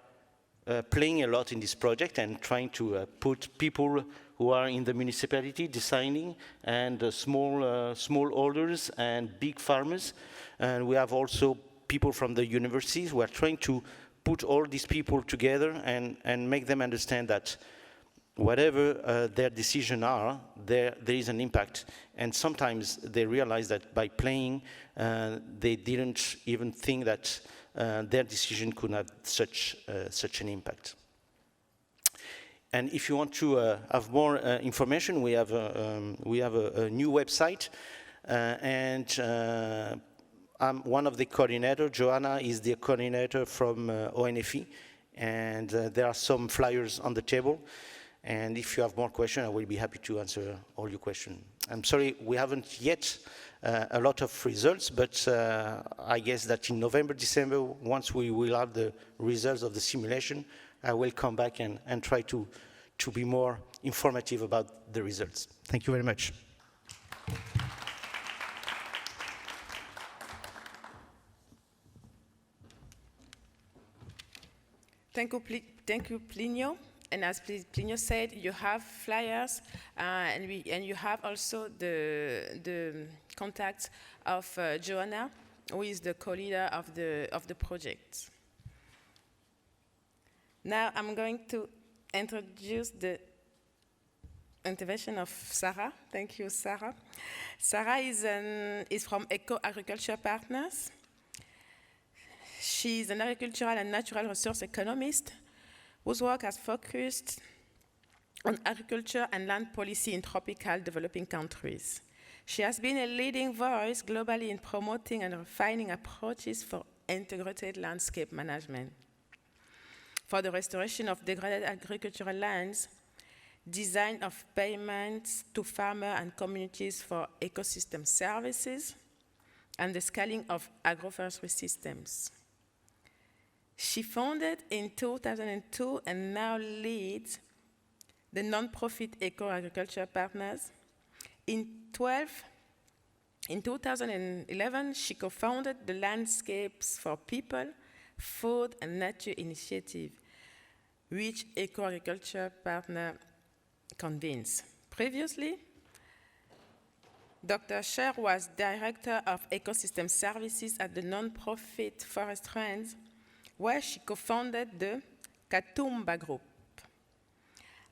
playing a lot in this project and trying to put people who are in the municipality designing, and smallholders and big farmers. And we have also people from the universities. We are trying to put all these people together and make them understand that whatever their decisions are, there is an impact. And sometimes they realize that by playing, they didn't even think that their decision could have such an impact. And if you want to have more information, we have a new website, and I'm one of the coordinators. Joanna is the coordinator from ONFE, and there are some flyers on the table. And if you have more questions, I will be happy to answer all your questions. I'm sorry, we haven't yet a lot of results, but I guess that in November, December, once we will have the results of the simulation, I will come back and try to be more informative about the results. Thank you very much. Thank you, Plinio. And as Plinio said, you have flyers, and you have also the contact of Joanna, who is the co-leader of the project. Now I'm going to introduce the intervention of Sarah. Thank you, Sarah. Sarah is from Eco Agriculture Partners. She's an agricultural and natural resource economist whose work has focused on agriculture and land policy in tropical developing countries. She has been a leading voice globally in promoting and refining approaches for integrated landscape management, for the restoration of degraded agricultural lands, design of payments to farmers and communities for ecosystem services, and the scaling of agroforestry systems. She founded in 2002 and now leads the nonprofit Eco Agriculture Partners. In 2011, she co-founded the Landscapes for People, Food and Nature Initiative, which Eco Agriculture Partner convenes. Previously, Dr. Sher was Director of Ecosystem Services at the nonprofit Forest Friends, where she co-founded the Katumba Group.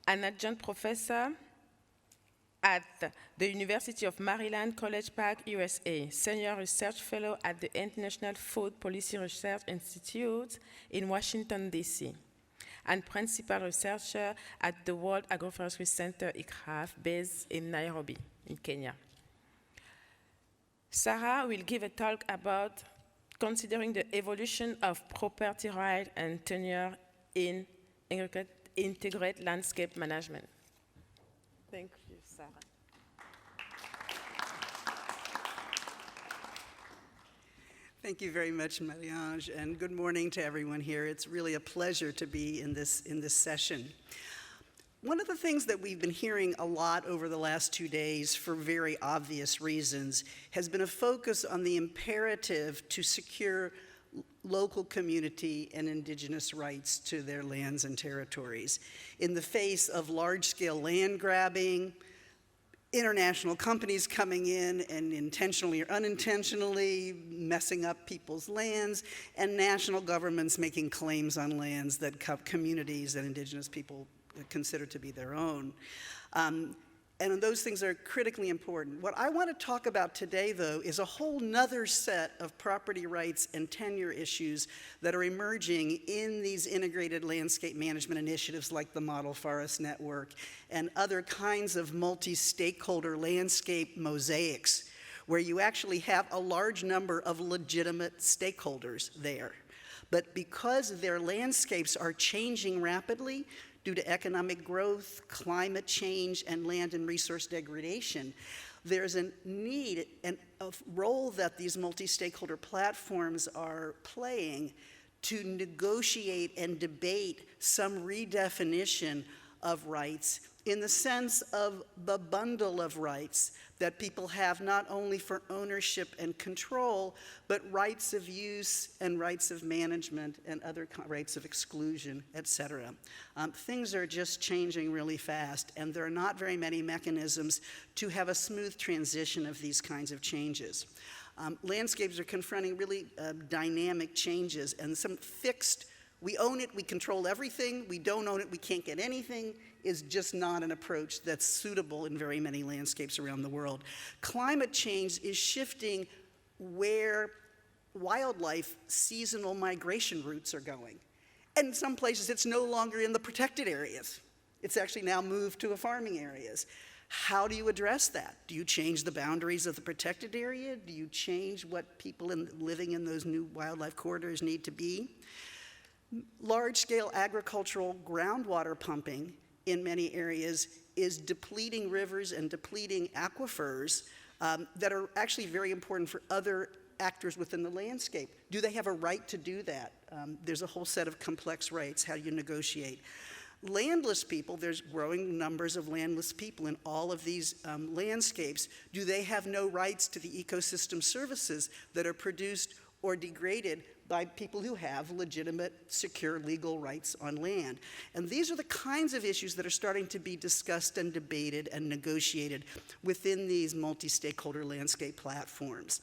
An adjunct professor at the University of Maryland, College Park, USA, senior research fellow at the International Food Policy Research Institute in Washington, D.C., and principal researcher at the World Agroforestry Center, ICRAF, based in Nairobi, in Kenya. Sarah will give a talk about considering the evolution of property right and tenure in integrated landscape management. Thank you, Sarah. Thank you very much, Marie-Ange, and good morning to everyone here. It's really a pleasure to be in this session. One of the things that we've been hearing a lot over the last 2 days, for very obvious reasons, has been a focus on the imperative to secure local community and indigenous rights to their lands and territories in the face of large-scale land grabbing, international companies coming in and intentionally or unintentionally messing up people's lands, and national governments making claims on lands that communities and indigenous people consider to be their own. And those things are critically important. What I want to talk about today, though, is a whole nother set of property rights and tenure issues that are emerging in these integrated landscape management initiatives like the Model Forest Network and other kinds of multi-stakeholder landscape mosaics, where you actually have a large number of legitimate stakeholders there. But because their landscapes are changing rapidly, due to economic growth, climate change, and land and resource degradation, there's a need and a role that these multi-stakeholder platforms are playing to negotiate and debate some redefinition of rights in the sense of the bundle of rights that people have not only for ownership and control, but rights of use and rights of management and other rights of exclusion, et cetera. Things are just changing really fast, and there are not very many mechanisms to have a smooth transition of these kinds of changes. Landscapes are confronting really dynamic changes and some fixed, we own it, we control everything, we don't own it, we can't get anything, is just not an approach that's suitable in very many landscapes around the world. Climate change is shifting where wildlife seasonal migration routes are going. And in some places, it's no longer in the protected areas. It's actually now moved to farming areas. How do you address that? Do you change the boundaries of the protected area? Do you change what people living in those new wildlife corridors need to be? Large-scale agricultural groundwater pumping in many areas is depleting rivers and depleting aquifers that are actually very important for other actors within the landscape. Do they have a right to do that? There's a whole set of complex rights. How do you negotiate? Landless people, there's growing numbers of landless people in all of these landscapes. Do they have no rights to the ecosystem services that are produced or degraded by people who have legitimate, secure, legal rights on land? And these are the kinds of issues that are starting to be discussed and debated and negotiated within these multi-stakeholder landscape platforms.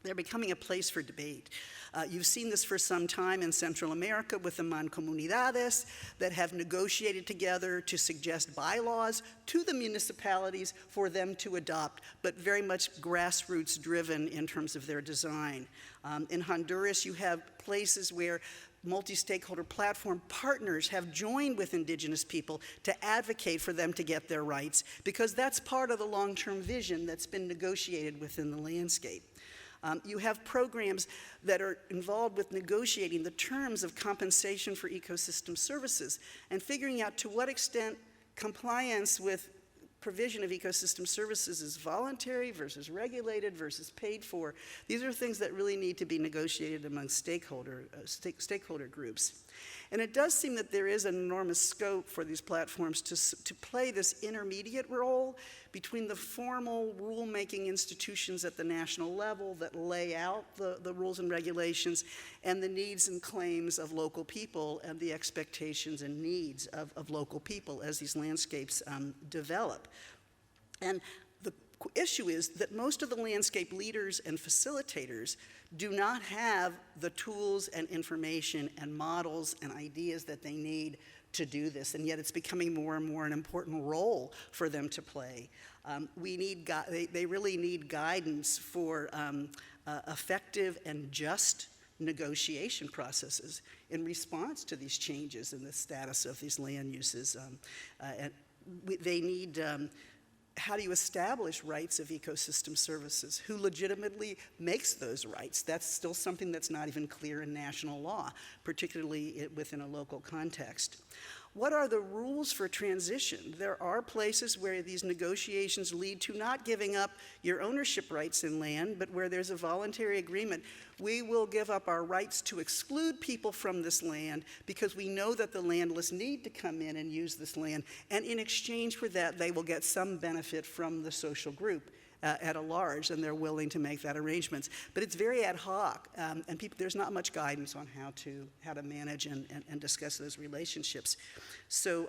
They're becoming a place for debate. You've seen this for some time in Central America with the mancomunidades that have negotiated together to suggest bylaws to the municipalities for them to adopt, but very much grassroots driven in terms of their design. In Honduras, you have places where multi-stakeholder platform partners have joined with indigenous people to advocate for them to get their rights, because that's part of the long-term vision that's been negotiated within the landscape. You have programs that are involved with negotiating the terms of compensation for ecosystem services and figuring out to what extent compliance with provision of ecosystem services is voluntary versus regulated versus paid for. These are things that really need to be negotiated among stakeholder groups. And it does seem that there is an enormous scope for these platforms to play this intermediate role between the formal rule-making institutions at the national level that lay out the rules and regulations and the needs and claims of local people and the expectations and needs of local people as these landscapes develop. And the issue is that most of the landscape leaders and facilitators do not have the tools and information and models and ideas that they need to do this, and yet it's becoming more and more an important role for them to play. They really need guidance for effective and just negotiation processes in response to these changes in the status of these land uses. They need how do you establish rights of ecosystem services? Who legitimately makes those rights? That's still something that's not even clear in national law, particularly within a local context. What are the rules for transition? There are places where these negotiations lead to not giving up your ownership rights in land, but where there's a voluntary agreement. We will give up our rights to exclude people from this land because we know that the landless need to come in and use this land, and in exchange for that, they will get some benefit from the social group at a large, and they're willing to make that arrangements. But it's very ad hoc, and there's not much guidance on how to manage and discuss those relationships. So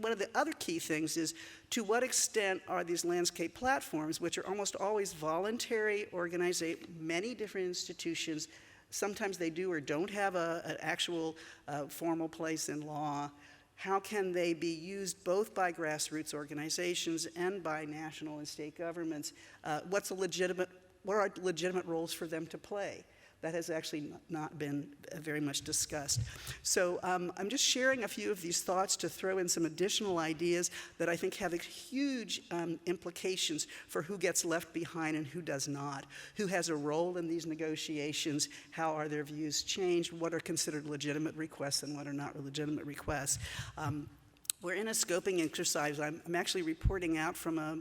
one of the other key things is to what extent are these landscape platforms, which are almost always voluntary, many different institutions, sometimes they do or don't have an actual formal place in law. How can they be used both by grassroots organizations and by national and state governments? What are legitimate roles for them to play? That has actually not been very much discussed. So I'm just sharing a few of these thoughts to throw in some additional ideas that I think have huge implications for who gets left behind and who does not, who has a role in these negotiations, how are their views changed, what are considered legitimate requests and what are not legitimate requests. We're in a scoping exercise. I'm actually reporting out from a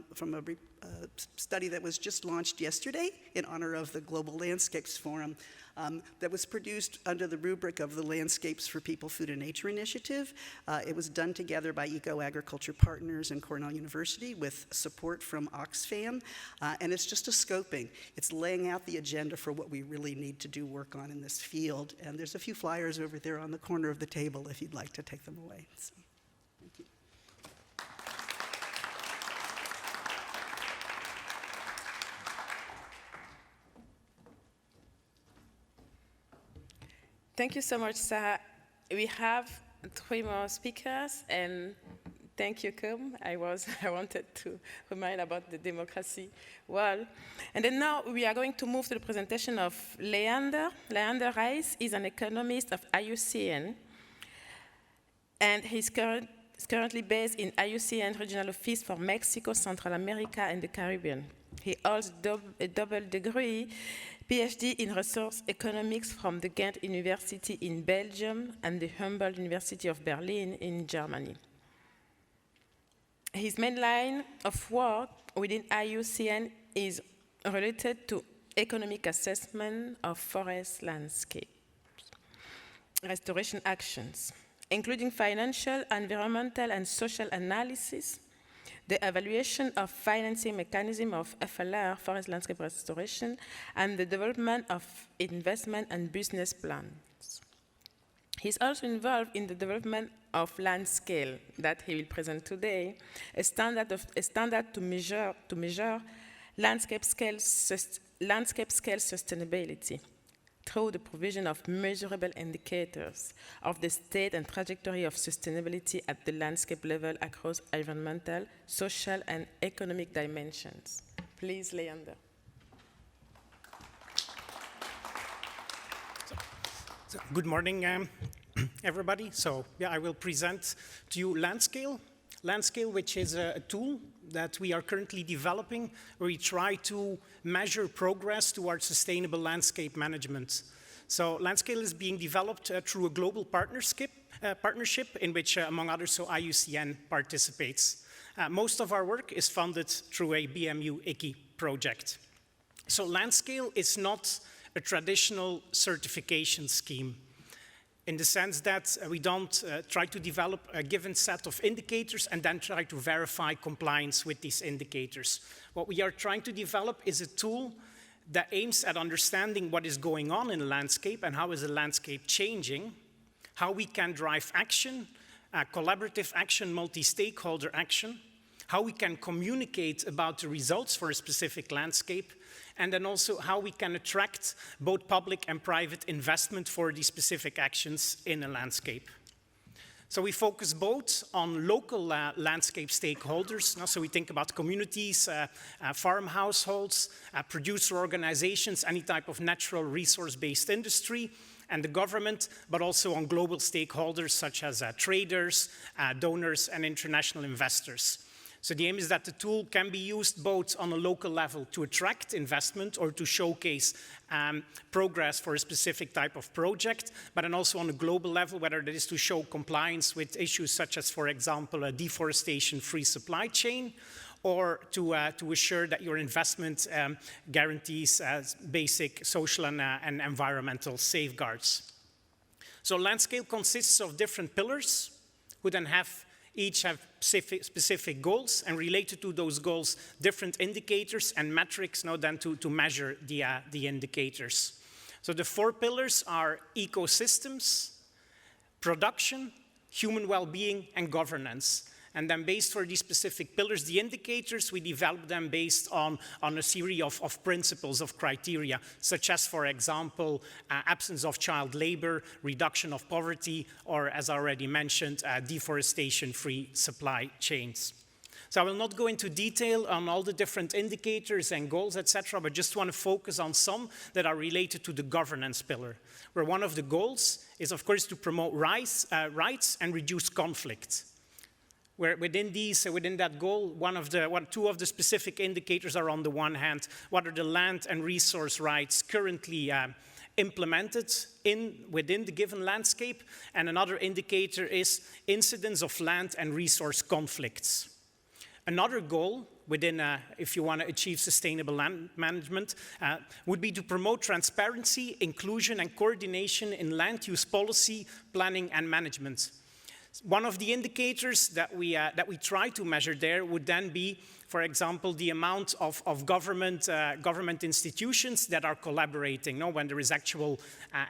study that was just launched yesterday in honor of the Global Landscapes Forum that was produced under the rubric of the Landscapes for People, Food, and Nature initiative. It was done together by Eco-Agriculture Partners and Cornell University with support from Oxfam, and it's just a scoping. It's laying out the agenda for what we really need to do work on in this field, and there's a few flyers over there on the corner of the table if you'd like to take them away. So. Thank you so much, Sarah. We have 3 more speakers, and thank you, Kim. I wanted to remind about the democracy wall. And then now we are going to move to the presentation of Leander. Leander Rice is an economist of IUCN, and he's currently based in IUCN Regional Office for Mexico, Central America, and the Caribbean. He holds a double degree PhD in resource economics from the Ghent University in Belgium and the Humboldt University of Berlin in Germany. His main line of work within IUCN is related to economic assessment of forest landscapes, restoration actions, including financial, environmental, and social analysis, the evaluation of financing mechanism of FLR, forest landscape restoration, and the development of investment and business plans. He's also involved in the development of Landscale that he will present today, a standard to measure landscape scale sustainability through the provision of measurable indicators of the state and trajectory of sustainability at the landscape level across environmental, social, and economic dimensions. Please, Leander. Good morning, everybody. So, I will present to you Landscale. Landscale, which is a tool that we are currently developing, where we try to measure progress towards sustainable landscape management. So Landscale is being developed through a global partnership in which, among others, so IUCN participates. Most of our work is funded through a BMU ICI project. So Landscale is not a traditional certification scheme, in the sense that we don't try to develop a given set of indicators and then try to verify compliance with these indicators. What we are trying to develop is a tool that aims at understanding what is going on in a landscape and how is the landscape changing, how we can drive action, collaborative action, multi-stakeholder action, how we can communicate about the results for a specific landscape, and then also how we can attract both public and private investment for these specific actions in a landscape. So we focus both on local landscape stakeholders. So we think about communities, farm households, producer organizations, any type of natural resource-based industry, and the government, but also on global stakeholders such as traders, donors, and international investors. So the aim is that the tool can be used both on a local level to attract investment or to showcase progress for a specific type of project, but then also on a global level, whether that is to show compliance with issues such as, for example, a deforestation-free supply chain, or to assure that your investment guarantees basic social and environmental safeguards. So Landscale consists of different pillars who then each have specific goals, and related to those goals, different indicators and metrics now then to measure the indicators. So the 4 pillars are ecosystems, production, human well-being, and governance. And then based for these specific pillars, the indicators, we develop them based on a series of principles, of criteria, such as, for example, absence of child labor, reduction of poverty, or, as I already mentioned, deforestation-free supply chains. So I will not go into detail on all the different indicators and goals, etc., but just want to focus on some that are related to the governance pillar, where one of the goals is, of course, to promote rights and reduce conflict. Where within that goal, two of the specific indicators are, on the one hand, what are the land and resource rights currently implemented within the given landscape. And another indicator is incidence of land and resource conflicts. Another goal within, if you want to achieve sustainable land management, would be to promote transparency, inclusion, and coordination in land use policy, planning, and management. One of the indicators that we try to measure there would then be, for example, the amount of government institutions that are collaborating, when there is actual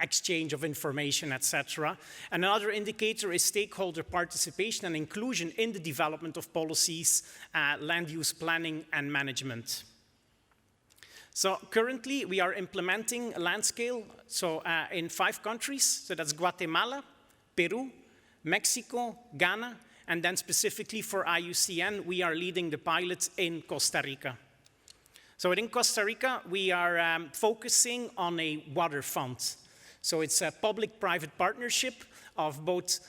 exchange of information, etc. Another indicator is stakeholder participation and inclusion in the development of policies, land use planning, and management. So currently, we are implementing Landscale in 5 countries. So that's Guatemala, Peru, Mexico, Ghana, and then specifically for IUCN, we are leading the pilot in Costa Rica. So in Costa Rica, we are focusing on a water fund. So it's a public-private partnership of both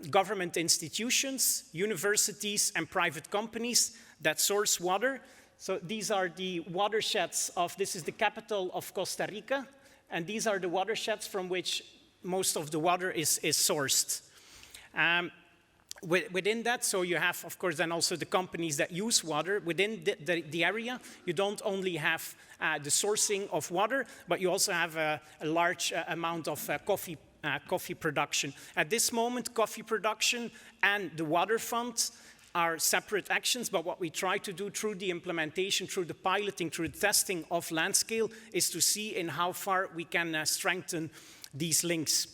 government institutions, universities, and private companies that source water. So these are the watersheds this is the capital of Costa Rica, and these are the watersheds from which most of the water is sourced. Within that, so you have, of course, then also the companies that use water. Within the area, you don't only have the sourcing of water, but you also have a large amount of coffee production. At this moment, coffee production and the water fund are separate actions, but what we try to do through the implementation, through the piloting, through the testing of Landscale, is to see in how far we can strengthen these links.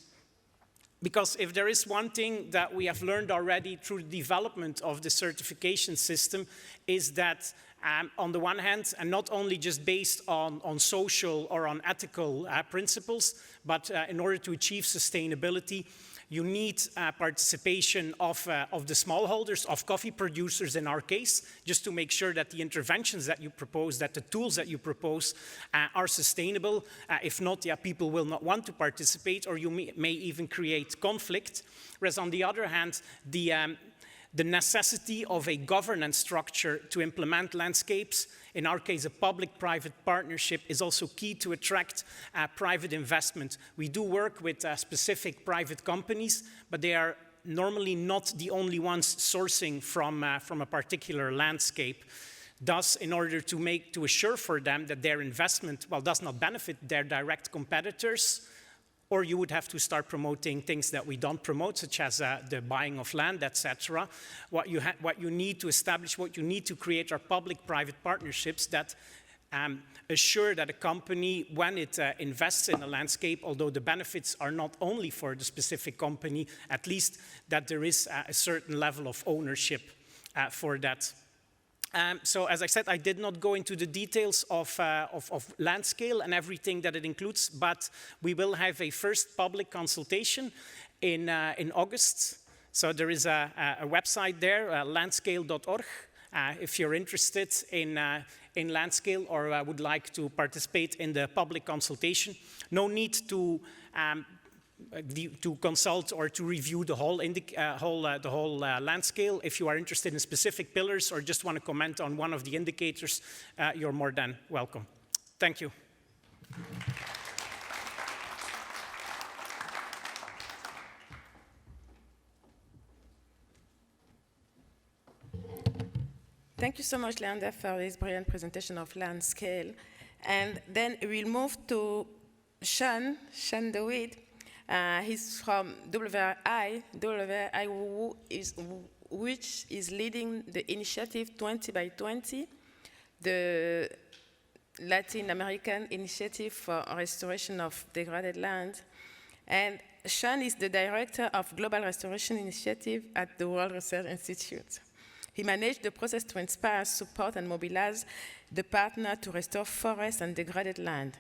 Because if there is one thing that we have learned already through the development of the certification system, is that on the one hand, and not only just based on social or on ethical principles, but in order to achieve sustainability, you need participation of the smallholders, of coffee producers in our case, just to make sure that the interventions that you propose, that the tools that you propose are sustainable. If not, people will not want to participate, or you may even create conflict. Whereas on the other hand, the necessity of a governance structure to implement landscapes, in our case a public-private partnership, is also key to attract private investment. We do work with specific private companies, but they are normally not the only ones sourcing from a particular landscape. Thus, in order to assure for them that their investment, does not benefit their direct competitors, or you would have to start promoting things that we don't promote, such as the buying of land, etc. What you need to establish, what you need to create are public-private partnerships that assure that a company, when it invests in a landscape, although the benefits are not only for the specific company, at least that there is a certain level of ownership for that. So as I said, I did not go into the details of Landscale and everything that it includes, but we will have a first public consultation in August. So there is a website there, landscale.org, if you're interested in Landscale or would like to participate in the public consultation. No need to consult or to review the whole Landscale. If you are interested in specific pillars or just want to comment on one of the indicators, you're more than welcome. Thank you. Thank you so much, Leander, for this brilliant presentation of Landscale. And then we'll move to Sean DeWitt. He's from WRI, which is leading the initiative 20 by 20, the Latin American initiative for restoration of degraded land. And Sean is the director of Global Restoration Initiative at the World Research Institute. He managed the process to inspire, support, and mobilize the partner to restore forests and degraded land.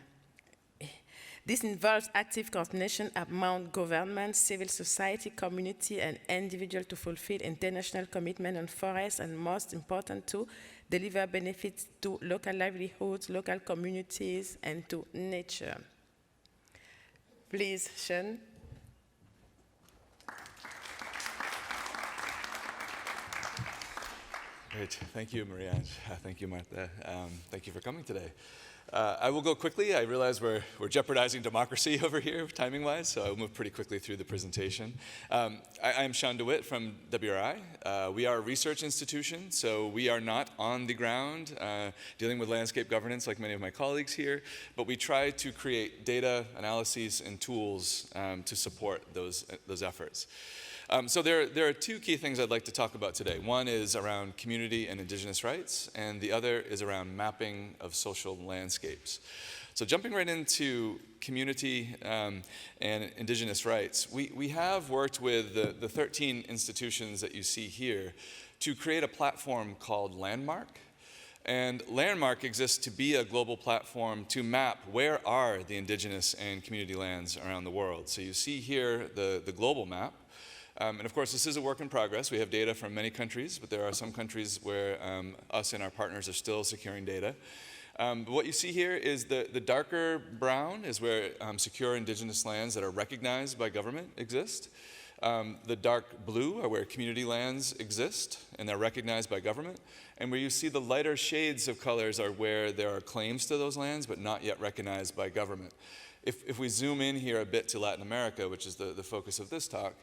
This involves active coordination among government, civil society, community, and individual to fulfill international commitment on forests, and most important, to deliver benefits to local livelihoods, local communities, and to nature. Please, Sean. Great. Thank you, Maria-Ange. Thank you, Marta. Thank you for coming today. I will go quickly. I realize we're jeopardizing democracy over here, timing-wise, so I'll move pretty quickly through the presentation. I am Sean DeWitt from WRI. We are a research institution, so we are not on the ground dealing with landscape governance like many of my colleagues here, but we try to create data, analyses, and tools to support those efforts. So there are two key things I'd like to talk about today. One is around community and indigenous rights, and the other is around mapping of social landscapes. So jumping right into community and indigenous rights, we have worked with the 13 institutions that you see here to create a platform called Landmark. And Landmark exists to be a global platform to map where are the indigenous and community lands around the world. So you see here the global map. And of course, this is a work in progress. We have data from many countries, but there are some countries where us and our partners are still securing data. But what you see here is the darker brown is where secure indigenous lands that are recognized by government exist. The dark blue are where community lands exist, and they're recognized by government. And where you see the lighter shades of colors are where there are claims to those lands, but not yet recognized by government. If we zoom in here a bit to Latin America, which is the focus of this talk,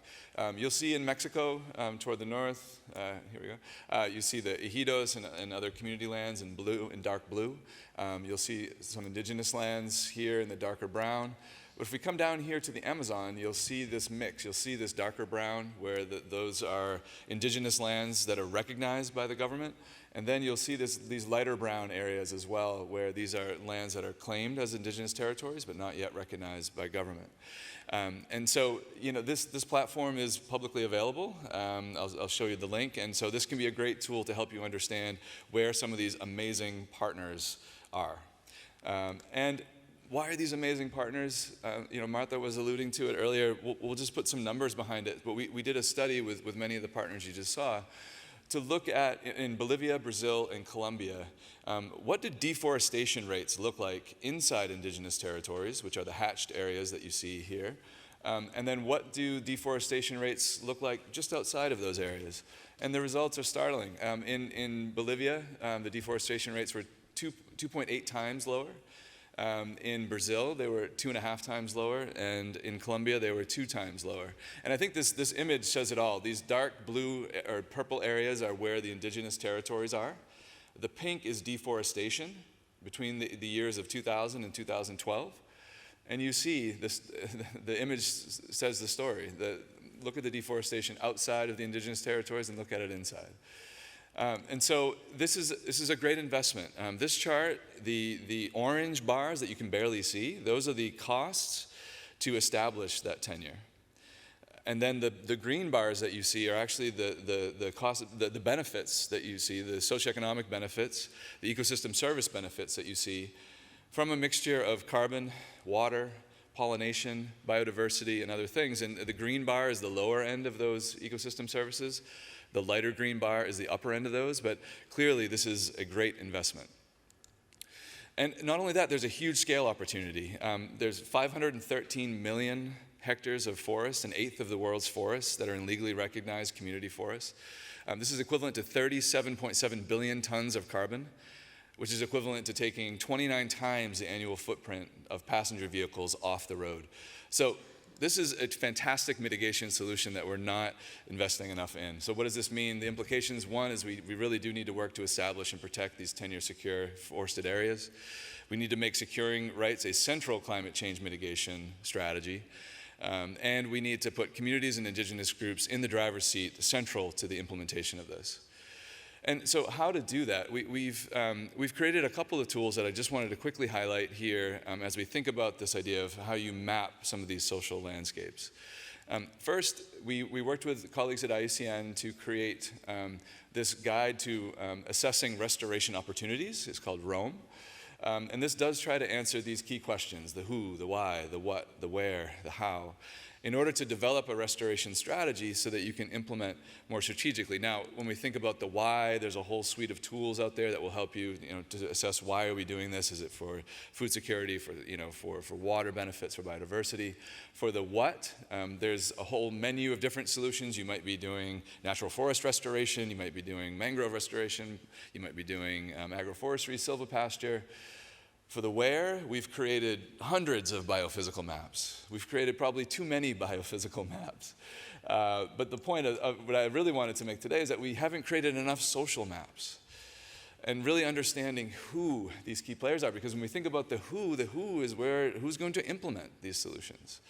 you'll see in Mexico toward the north, here we go, you see the ejidos and other community lands in blue, in dark blue. You'll see some indigenous lands here in the darker brown. But if we come down here to the Amazon, you'll see this mix. You'll see this darker brown where those are indigenous lands that are recognized by the government. And then you'll see these lighter brown areas as well, where these are lands that are claimed as indigenous territories, but not yet recognized by government. And so, this platform is publicly available. I'll show you the link. And so this can be a great tool to help you understand where some of these amazing partners are. And why are these amazing partners? Marta was alluding to it earlier. We'll just put some numbers behind it. But we did a study with many of the partners you just saw to look at, in Bolivia, Brazil, and Colombia, what did deforestation rates look like inside indigenous territories, which are the hatched areas that you see here, and then what do deforestation rates look like just outside of those areas? And the results are startling. In Bolivia, the deforestation rates were 2.8 times lower. In Brazil, they were 2.5 times lower, and in Colombia, they were 2 times lower. And I think this image says it all. These dark blue or purple areas are where the indigenous territories are. The pink is deforestation between the years of 2000 and 2012. And you see, the image says the story. Look at the deforestation outside of the indigenous territories and look at it inside. And so this is a great investment. This chart, the orange bars that you can barely see, those are the costs to establish that tenure. And then the green bars that you see are actually the cost, the benefits that you see, the socioeconomic benefits, the ecosystem service benefits that you see from a mixture of carbon, water, pollination, biodiversity, and other things. And the green bar is the lower end of those ecosystem services. The lighter green bar is the upper end of those, but clearly this is a great investment. And not only that, there's a huge scale opportunity. There's 513 million hectares of forest, an eighth of the world's forests that are in legally recognized community forests. This is equivalent to 37.7 billion tons of carbon, which is equivalent to taking 29 times the annual footprint of passenger vehicles off the road. So this is a fantastic mitigation solution that we're not investing enough in. So what does this mean? The implications, one, is we really do need to work to establish and protect these tenure-secure forested areas. We need to make securing rights a central climate change mitigation strategy. And we need to put communities and indigenous groups in the driver's seat, central to the implementation of this. And so how to do that? We've created a couple of tools that I just wanted to quickly highlight here as we think about this idea of how you map some of these social landscapes. First, we worked with colleagues at IUCN to create this guide to assessing restoration opportunities. It's called ROAM. And this does try to answer these key questions: the who, the why, the what, the where, the how, in order to develop a restoration strategy so that you can implement more strategically. Now, when we think about the why, there's a whole suite of tools out there that will help you, to assess why are we doing this. Is it for food security, for water benefits, for biodiversity? For the what, there's a whole menu of different solutions. You might be doing natural forest restoration, you might be doing mangrove restoration, you might be doing agroforestry, silvopasture. For the where, we've created hundreds of biophysical maps. We've created probably too many biophysical maps. But the point of what I really wanted to make today is that we haven't created enough social maps. And really understanding who these key players are, because when we think about the who is who's going to implement these solutions.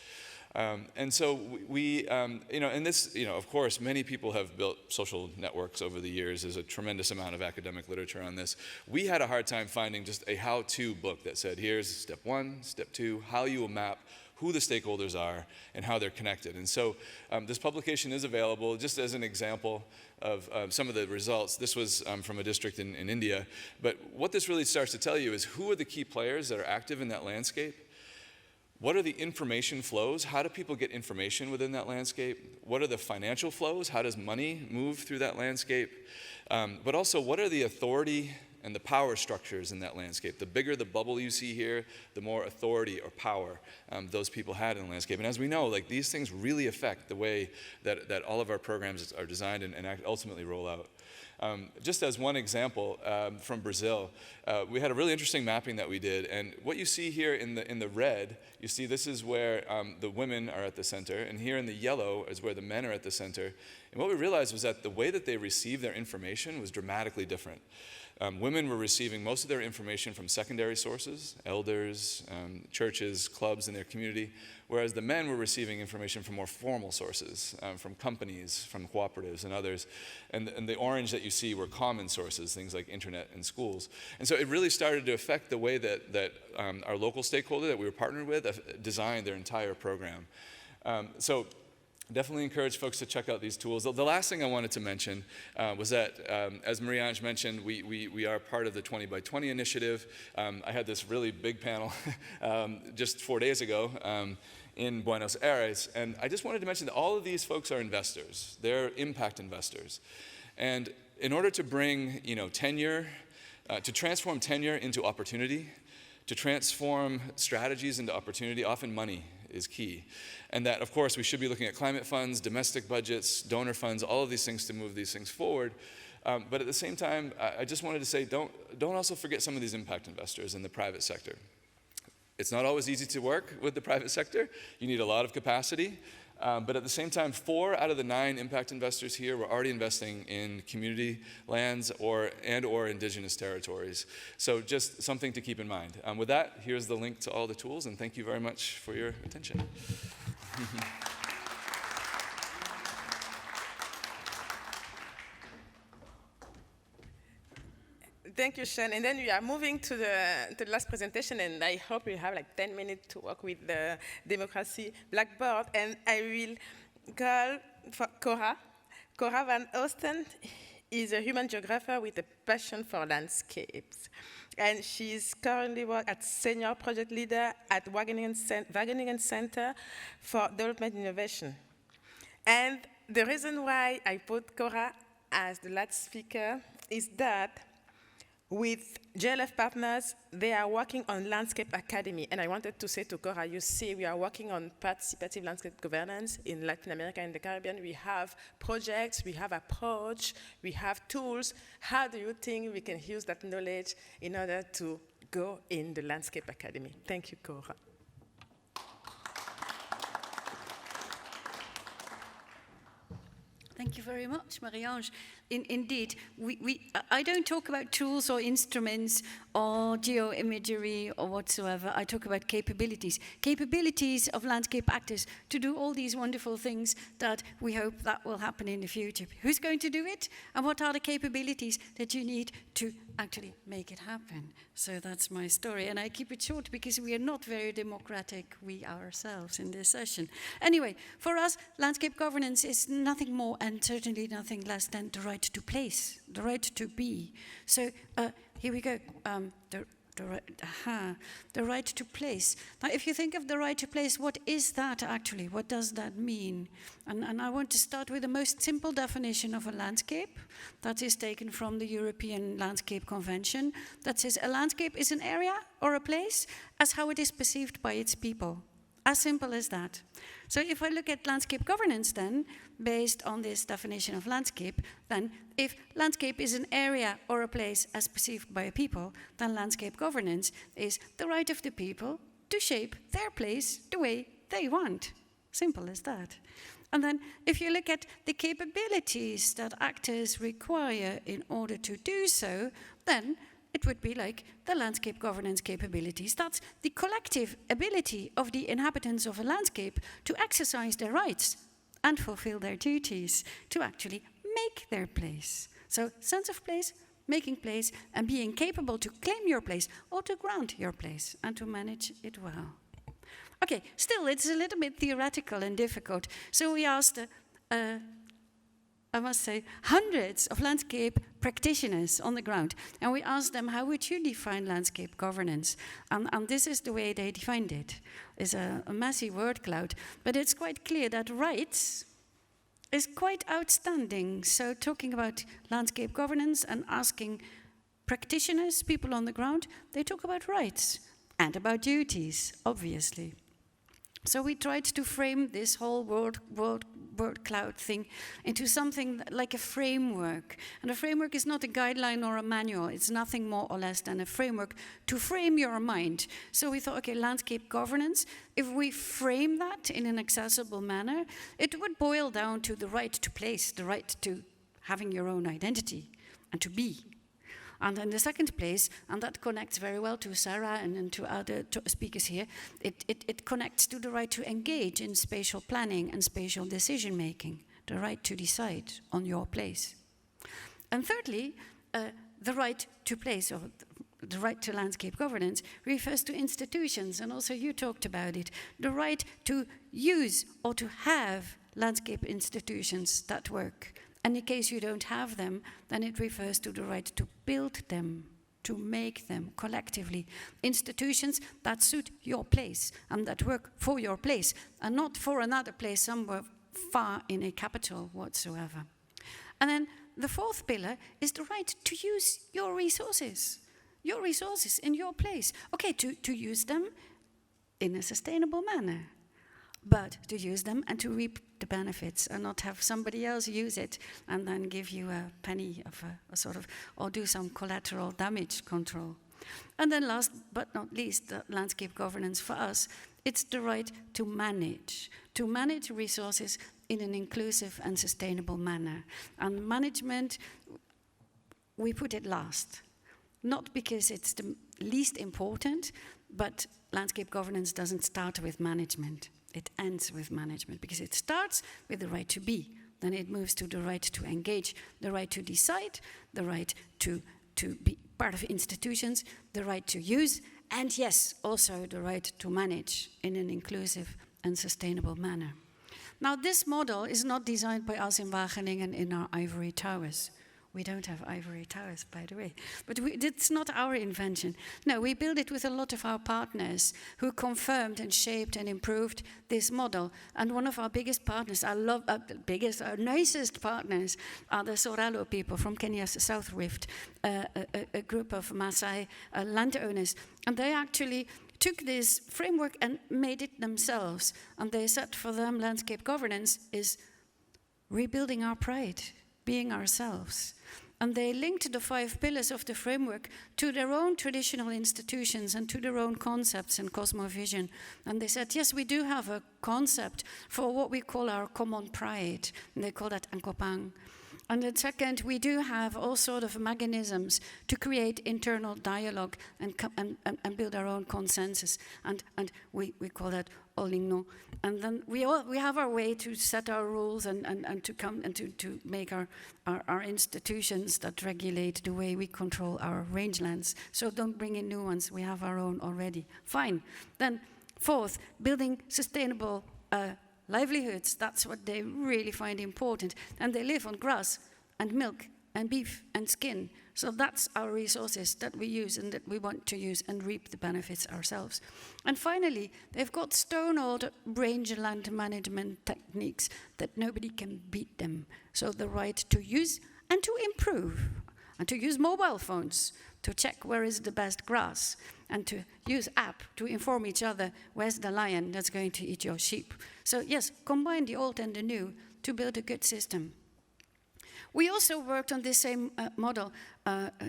And so and this, of course, many people have built social networks over the years. There's a tremendous amount of academic literature on this. We had a hard time finding just a how-to book that said, here's step 1, step 2, how you will map who the stakeholders are and how they're connected. And so this publication is available just as an example of some of the results. This was from a district in India. But what this really starts to tell you is who are the key players that are active in that landscape? What are the information flows? How do people get information within that landscape? What are the financial flows? How does money move through that landscape? But also, what are the authority and the power structures in that landscape? The bigger the bubble you see here, the more authority or power those people had in the landscape. And as we know, these things really affect the way that all of our programs are designed and ultimately roll out. Just as one example from Brazil, we had a really interesting mapping that we did, and what you see here in the red, you see this is where the women are at the center, and here in the yellow is where the men are at the center. And what we realized was that the way that they received their information was dramatically different. Women were receiving most of their information from secondary sources, elders, churches, clubs in their community, whereas the men were receiving information from more formal sources, from companies, from cooperatives and others. And the orange that you see were common sources, things like internet and schools. And so it really started to affect the way that our local stakeholder that we were partnered with designed their entire program. So definitely encourage folks to check out these tools. The last thing I wanted to mention was that, as Marie-Ange mentioned, we are part of the 20 by 20 initiative. I had this really big panel just 4 days ago in Buenos Aires, and I just wanted to mention that all of these folks are investors. They're impact investors. And in order to bring tenure, to transform tenure into opportunity, to transform strategies into opportunity, often money is key. And that, of course, we should be looking at climate funds, domestic budgets, donor funds, all of these things to move these things forward. But at the same time, I just wanted to say, don't also forget some of these impact investors in the private sector. It's not always easy to work with the private sector. You need a lot of capacity. But at the same time, 4 out of the 9 impact investors here were already investing in community lands or indigenous territories. So just something to keep in mind. With that, here's the link to all the tools, and thank you very much for your attention. Thank you, Sean. And then we are moving to the last presentation, and I hope we have 10 minutes to work with the democracy blackboard. And I will call for Cora. Cora van Oosten is a human geographer with a passion for landscapes. And she's currently working as senior project leader at Wageningen Center for Development Innovation. And the reason why I put Cora as the last speaker is that with JLF partners, they are working on Landscape Academy. And I wanted to say to Cora, you see, we are working on participative landscape governance in Latin America and the Caribbean. We have projects, we have approach, we have tools. How do you think we can use that knowledge in order to go in the Landscape Academy? Thank you, Cora. Thank you very much, Marie-Ange. Indeed, I don't talk about tools or instruments or geoimagery or whatsoever. I talk about capabilities. Capabilities of landscape actors to do all these wonderful things that we hope that will happen in the future. Who's going to do it? And what are the capabilities that you need to actually make it happen? So that's my story. And I keep it short because we are not very democratic, we ourselves, in this session. Anyway, for us, landscape governance is nothing more and certainly nothing less than the right to place, the right to be. So here we go, the right to place. Now, if you think of the right to place, what is that actually? What does that mean? And I want to start with the most simple definition of a landscape that is taken from the European Landscape Convention that says a landscape is an area or a place as how it is perceived by its people As simple as that. So if I look at landscape governance then, based on this definition of landscape, then if landscape is an area or a place as perceived by a people, then landscape governance is the right of the people to shape their place the way they want. Simple as that. And then if you look at the capabilities that actors require in order to do so, then it would be like the landscape governance capabilities. That's the collective ability of the inhabitants of a landscape to exercise their rights and fulfill their duties, to actually make their place. So sense of place, making place, and being capable to claim your place or to grant your place and to manage it well. Okay, still, it's a little bit theoretical and difficult. So we asked, I must say, hundreds of landscape practitioners on the ground. And we asked them, how would you define landscape governance? And this is the way they defined it. It's a messy word cloud. But it's quite clear that rights is quite outstanding. So talking about landscape governance and asking practitioners, people on the ground, they talk about rights and about duties, obviously. So we tried to frame this whole word cloud thing into something like a framework. And a framework is not a guideline or a manual. It's nothing more or less than a framework to frame your mind. So we thought, okay, landscape governance, if we frame that in an accessible manner, it would boil down to the right to place, the right to having your own identity and to be. And in the second place, and that connects very well to Sarah and to other speakers here, it connects to the right to engage in spatial planning and spatial decision making, the right to decide on your place. And thirdly, the right to place, or the right to landscape governance, refers to institutions, and also you talked about it, the right to use or to have landscape institutions that work. And in case you don't have them, then it refers to the right to build them, to make them collectively. Institutions that suit your place and that work for your place and not for another place somewhere far in a capital whatsoever. And then the fourth pillar is the right to use your resources in your place. Okay, to use them in a sustainable manner, but to use them and to reap the benefits and not have somebody else use it and then give you a penny of a sort of, or do some collateral damage control. And then last but not least, the landscape governance for us, it's the right to manage resources in an inclusive and sustainable manner. And management, we put it last. Not because it's the least important, but landscape governance doesn't start with management. It ends with management, because it starts with the right to be. Then it moves to the right to engage, the right to decide, the right to be part of institutions, the right to use, and yes, also the right to manage in an inclusive and sustainable manner. Now, this model is not designed by us in Wageningen in our ivory towers. We don't have ivory towers, by the way. But it's not our invention. No, we built it with a lot of our partners who confirmed and shaped and improved this model. And one of our biggest partners, our nicest partners, are the Soralo people from Kenya's South Rift, a group of Maasai landowners. And they actually took this framework and made it themselves. And they said for them, landscape governance is rebuilding our pride, being ourselves. And they linked the 5 pillars of the framework to their own traditional institutions and to their own concepts and cosmovision. And they said, yes, we do have a concept for what we call our common pride. And they call that Ankopang. And then second, we do have all sorts of mechanisms to create internal dialogue and build our own consensus. And we call that Olingno. And then we have our way to set our rules and to make our institutions that regulate the way we control our rangelands. So don't bring in new ones. We have our own already. Fine. Then fourth, building sustainable livelihoods. That's what they really find important. And they live on grass and milk and beef and skin. So that's our resources that we use and that we want to use and reap the benefits ourselves. And finally, they've got stone-old rangeland management techniques that nobody can beat them. So the right to use and to improve, and to use mobile phones to check where is the best grass, and to use app to inform each other where's the lion that's going to eat your sheep. So yes, combine the old and the new to build a good system. We also worked on this same model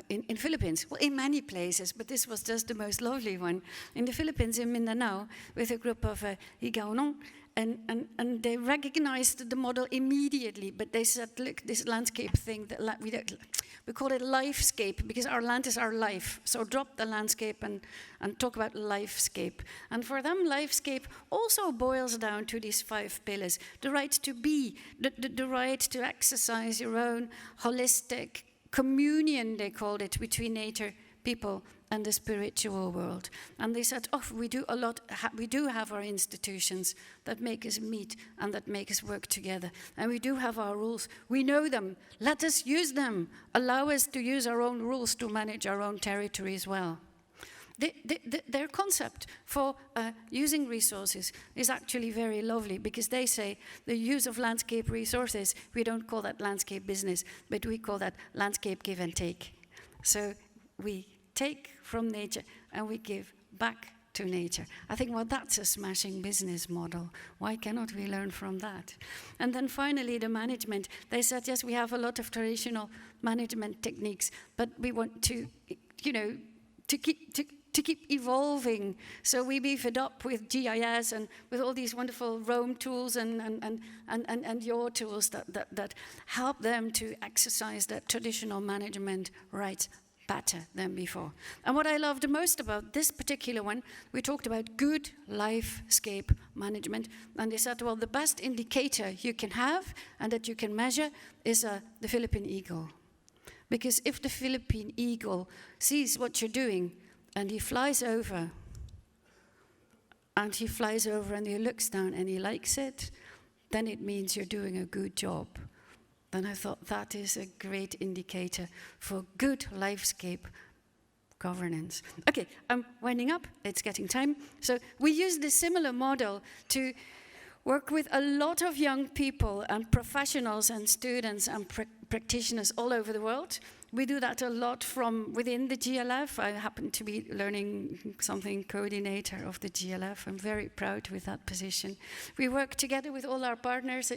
in Philippines, well, in many places, but this was just the most lovely one. In the Philippines, in Mindanao, with a group of Higaonon, and they recognized the model immediately, but they said, look, this landscape thing, we call it lifescape, because our land is our life. So drop the landscape and talk about lifescape. And for them, lifescape also boils down to these 5 pillars. The right to be, the right to exercise your own holistic communion, they called it, between nature, people, and the spiritual world. And they said, oh, we do a lot, we do have our institutions that make us meet and that make us work together. And we do have our rules. We know them. Let us use them. Allow us to use our own rules to manage our own territory as well. Their concept for using resources is actually very lovely, because they say the use of landscape resources, we don't call that landscape business, but we call that landscape give and take. So we take from nature and we give back to nature. I think, well, that's a smashing business model. Why cannot we learn from that? And then finally, the management. They said, yes, we have a lot of traditional management techniques, but we want to, to keep evolving. So we beef it up with GIS and with all these wonderful Roam tools and your tools that help them to exercise that traditional management rights better than before. And what I love the most about this particular one, we talked about good lifescape management, and they said, well, the best indicator you can have and that you can measure is the Philippine eagle. Because if the Philippine eagle sees what you're doing and he flies over and he looks down and he likes it, then it means you're doing a good job. Then I thought that is a great indicator for good lifescape governance. Okay, I'm winding up. It's getting time. So we use this similar model to work with a lot of young people and professionals and students and practitioners all over the world. We do that a lot from within the GLF. I happen to be learning something coordinator of the GLF. I'm very proud with that position. We work together with all our partners,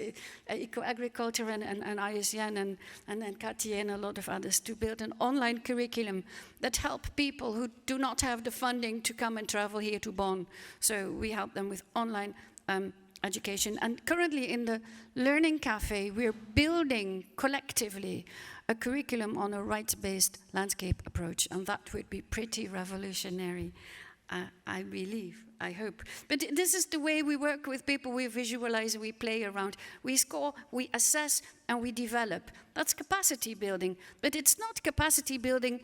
Eco-Agriculture and ISN and then Katie and a lot of others, to build an online curriculum that help people who do not have the funding to come and travel here to Bonn. So we help them with online education. And currently in the Learning Cafe, we're building collectively a curriculum on a rights-based landscape approach, and that would be pretty revolutionary, I believe, I hope. But this is the way we work with people. We visualize, we play around, we score, we assess, and we develop. That's capacity building, but it's not capacity building,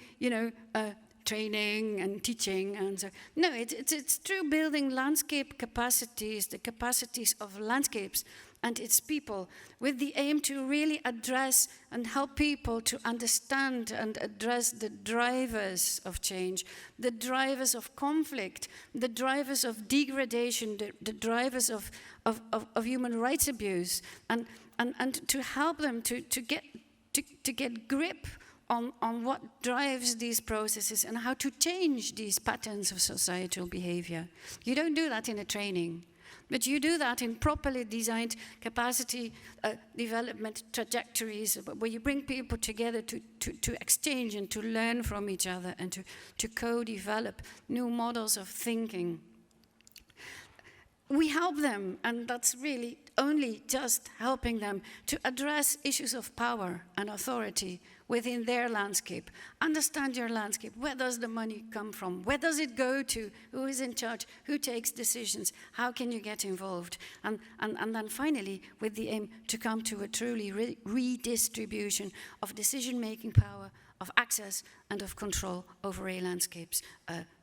training and teaching, and so. No, it's true building landscape capacities, the capacities of landscapes and its people, with the aim to really address and help people to understand and address the drivers of change, the drivers of conflict, the drivers of degradation, the drivers of human rights abuse, and to help them to get grip on what drives these processes and how to change these patterns of societal behavior. You don't do that in a training, but you do that in properly designed capacity development trajectories, where you bring people together to exchange and to learn from each other and to co-develop new models of thinking. We help them, and that's really only just helping them to address issues of power and authority within their landscape. Understand your landscape. Where does the money come from? Where does it go to? Who is in charge? Who takes decisions? How can you get involved? And then finally, with the aim to come to a truly redistribution of decision-making power, of access, and of control over a landscape's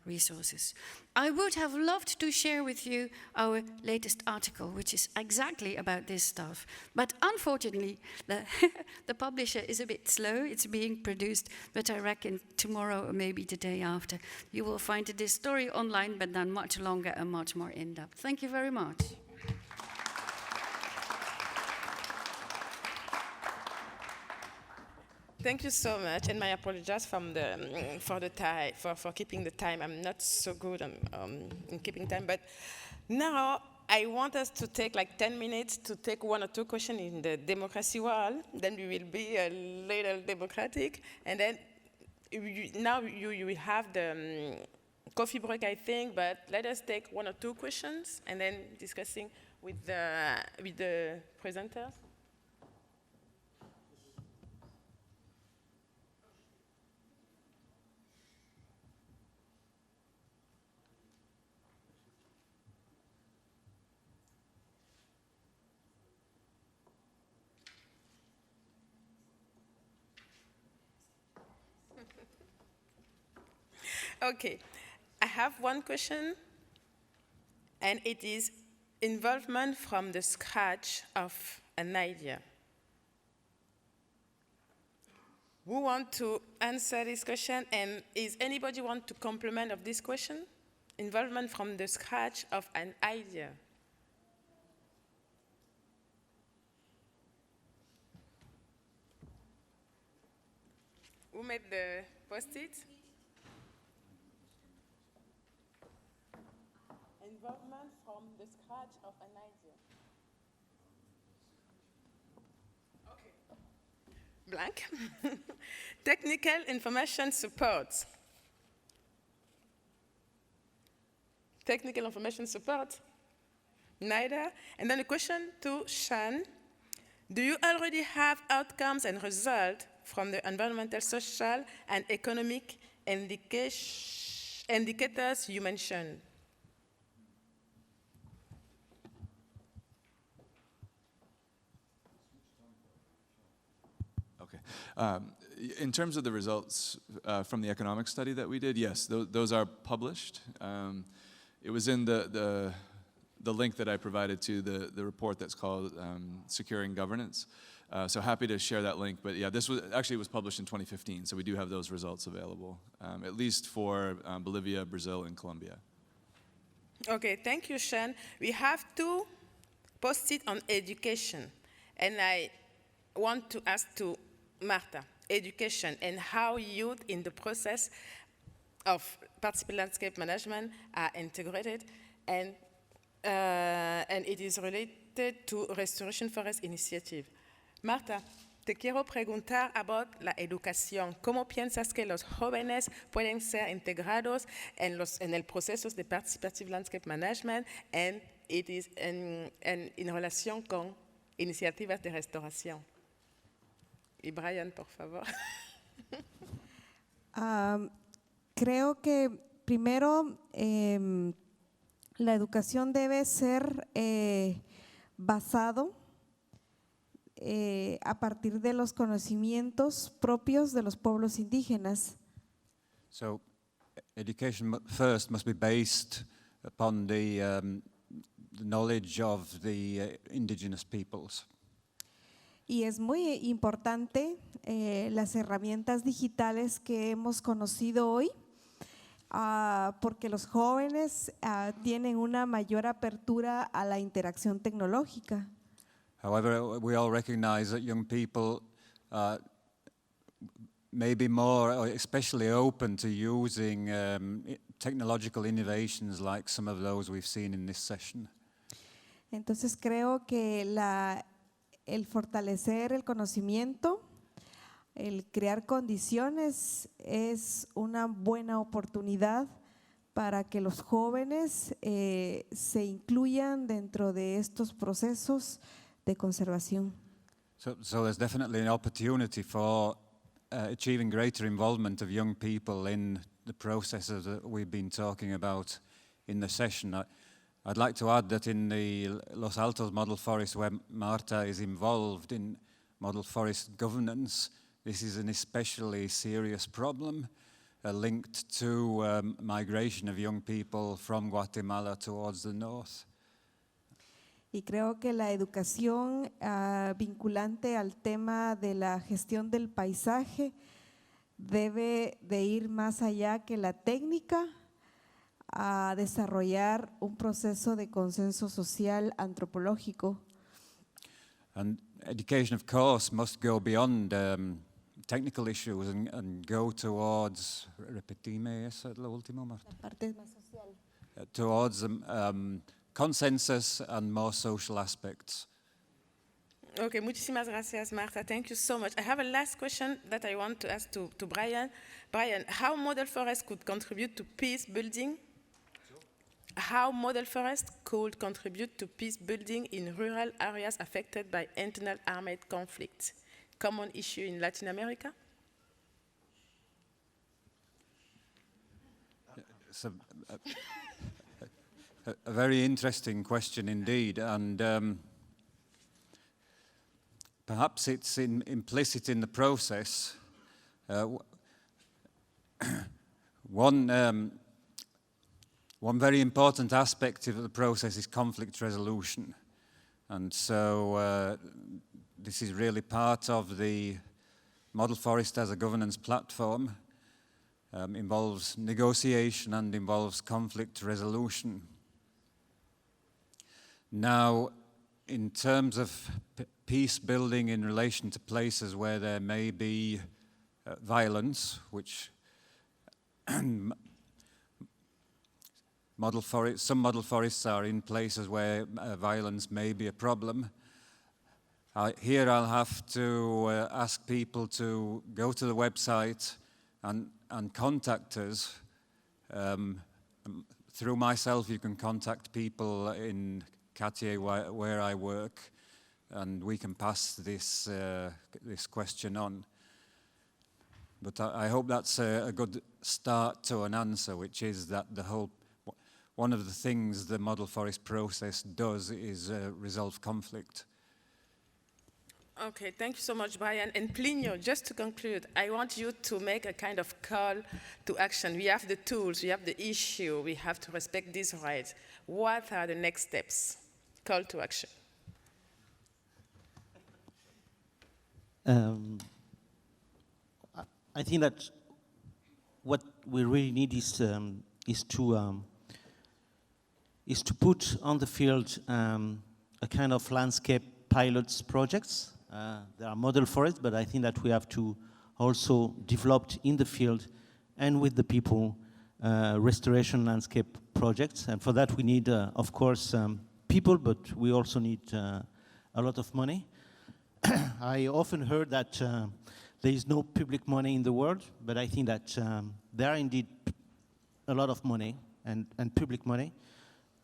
resources. I would have loved to share with you our latest article, which is exactly about this stuff. But unfortunately, the publisher is a bit slow. It's being produced, but I reckon tomorrow or maybe the day after, you will find this story online, but then much longer and much more in-depth. Thank you very much. Thank you so much, and I apologize for the time, for keeping the time. I'm not so good in keeping time, but now I want us to take like 10 minutes to take 1 or 2 questions in the democracy world. Then we will be a little democratic, and then now you will have the coffee break, I think. But let us take 1 or 2 questions, and then discussing with the presenters. Okay, I have 1 question, and it is involvement from the scratch of an idea. Who want to answer this question, and is anybody want to complement of this question? Involvement from the scratch of an idea. Who made the post-it? Involvement from the scratch of an idea. Okay. Blank. Technical information support. Technical information support? Neither. And then a question to Shan. Do you already have outcomes and results from the environmental, social, and economic indicators you mentioned? Okay. In terms of the results from the economic study that we did, yes, those are published. It was in the link that I provided to the report that's called Securing Governance. So happy to share that link. But yeah, this was published in 2015, so we do have those results available, at least for Bolivia, Brazil, and Colombia. Okay, thank you, Shan. We have 2 post-it on education, and I want to ask to Marta, education and how youth in the process of participatory landscape management are integrated, and it is related to Restoration Forest Initiative. Marta, te quiero preguntar about la educación. ¿Cómo piensas que los jóvenes pueden ser integrados en el proceso de participative landscape management, and it is en relación con iniciativas de restauración? Y Brian, por favor. Creo que primero la educación debe ser basado a partir de los conocimientos propios de los pueblos indígenas. So, education first must be based upon the knowledge of the indigenous peoples. Y es muy importante las herramientas digitales que hemos conocido hoy, porque los jóvenes tienen una mayor apertura a la interacción tecnológica. However, we all recognize that young people may be more, or especially open to using technological innovations like some of those we've seen in this session. Entonces creo que el fortalecer el conocimiento, el crear condiciones es una buena oportunidad para que los jóvenes se incluyan dentro de estos procesos de conservación. So there's definitely an opportunity for achieving greater involvement of young people in the processes that we've been talking about in the session. I'd like to add that in the Los Altos Model Forest, where Marta is involved in model forest governance, this is an especially serious problem linked to migration of young people from Guatemala towards the north. Y creo que la educación vinculante al tema de la gestión del paisaje debe de ir más allá que la técnica, a desarrollar un proceso de consenso social antropológico. And education, of course, must go beyond technical issues and go towards, repetime eso lo último, Marta? Towards consensus and more social aspects. Okay, muchísimas gracias, Marta. Thank you so much. I have a last question that I want to ask to Brian. Brian, how model forests could contribute to peace building? How model forests could contribute to peace building in rural areas affected by internal armed conflict? Common issue in Latin America? It's a very interesting question indeed, and perhaps it's implicit in the process. One very important aspect of the process is conflict resolution. And so this is really part of the Model Forest as a governance platform. Involves negotiation and involves conflict resolution. Now, in terms of peace building in relation to places where there may be violence, which some model forests are in places where violence may be a problem. Here I'll have to ask people to go to the website and contact us. Through myself, you can contact people in Cartier where I work, and we can pass this question on. But I hope that's a good start to an answer, which is that one of the things the model forest process does is resolve conflict. Okay, thank you so much, Brian. And Plinio, just to conclude, I want you to make a kind of call to action. We have the tools, we have the issue, we have to respect these rights. What are the next steps? Call to action. I think that what we really need is to put on the field a kind of landscape pilots projects. There are model forests, but I think that we have to also develop in the field and with the people restoration landscape projects. And for that we need, of course, people, but we also need a lot of money. I often heard that there is no public money in the world, but I think that there are indeed a lot of money and public money.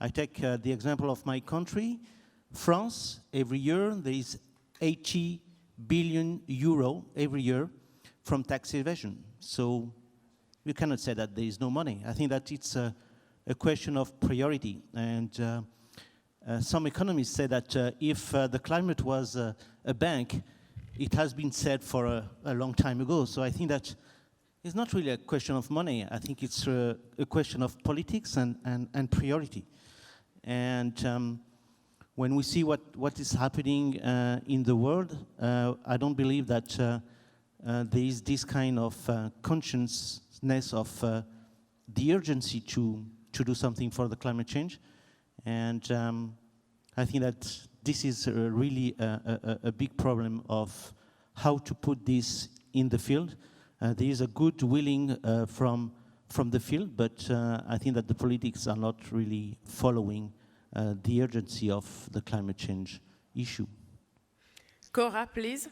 I take the example of my country, France. Every year there is 80 billion euro every year from tax evasion. So you cannot say that there is no money. I think that it's a question of priority. And some economists say that if the climate was a bank, it has been said for a long time ago. So I think that it's not really a question of money. I think it's a question of politics and priority. And when we see what is happening in the world, I don't believe that there is this kind of consciousness of the urgency to do something for the climate change. And I think that this is really a big problem of how to put this in the field. There is a good willing from the field, but I think that the politics are not really following the urgency of the climate change issue. Cora, please.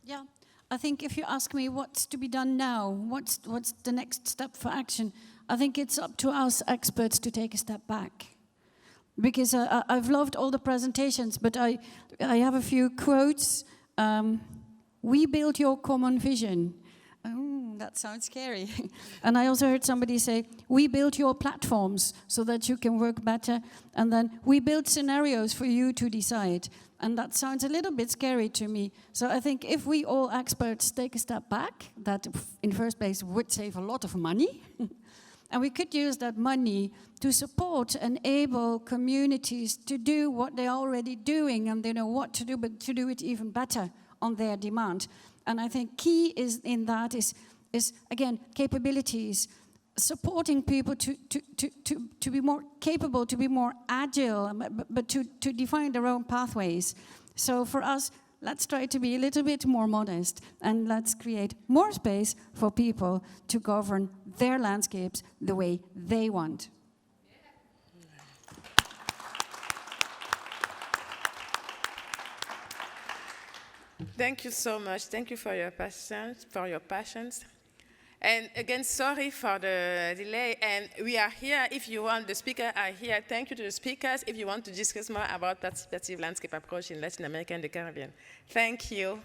Yeah, I think if you ask me what's to be done now, what's the next step for action, I think it's up to us experts to take a step back. Because I've loved all the presentations, but I have a few quotes. We build your common vision. Oh, that sounds scary. And I also heard somebody say, we build your platforms so that you can work better. And then we build scenarios for you to decide. And that sounds a little bit scary to me. So I think if we all experts take a step back, that in the first place would save a lot of money. And we could use that money to support and enable communities to do what they're already doing, and they know what to do, but to do it even better on their demand. And I think key is in that is again, capabilities, supporting people to be more capable, to be more agile, but to define their own pathways. So for us, let's try to be a little bit more modest and let's create more space for people to govern their landscapes the way they want. Thank you so much. Thank you for your patience. And again, sorry for the delay. And we are here if you want. The speakers are here. Thank you to the speakers if you want to discuss more about participative landscape approach in Latin America and the Caribbean. Thank you.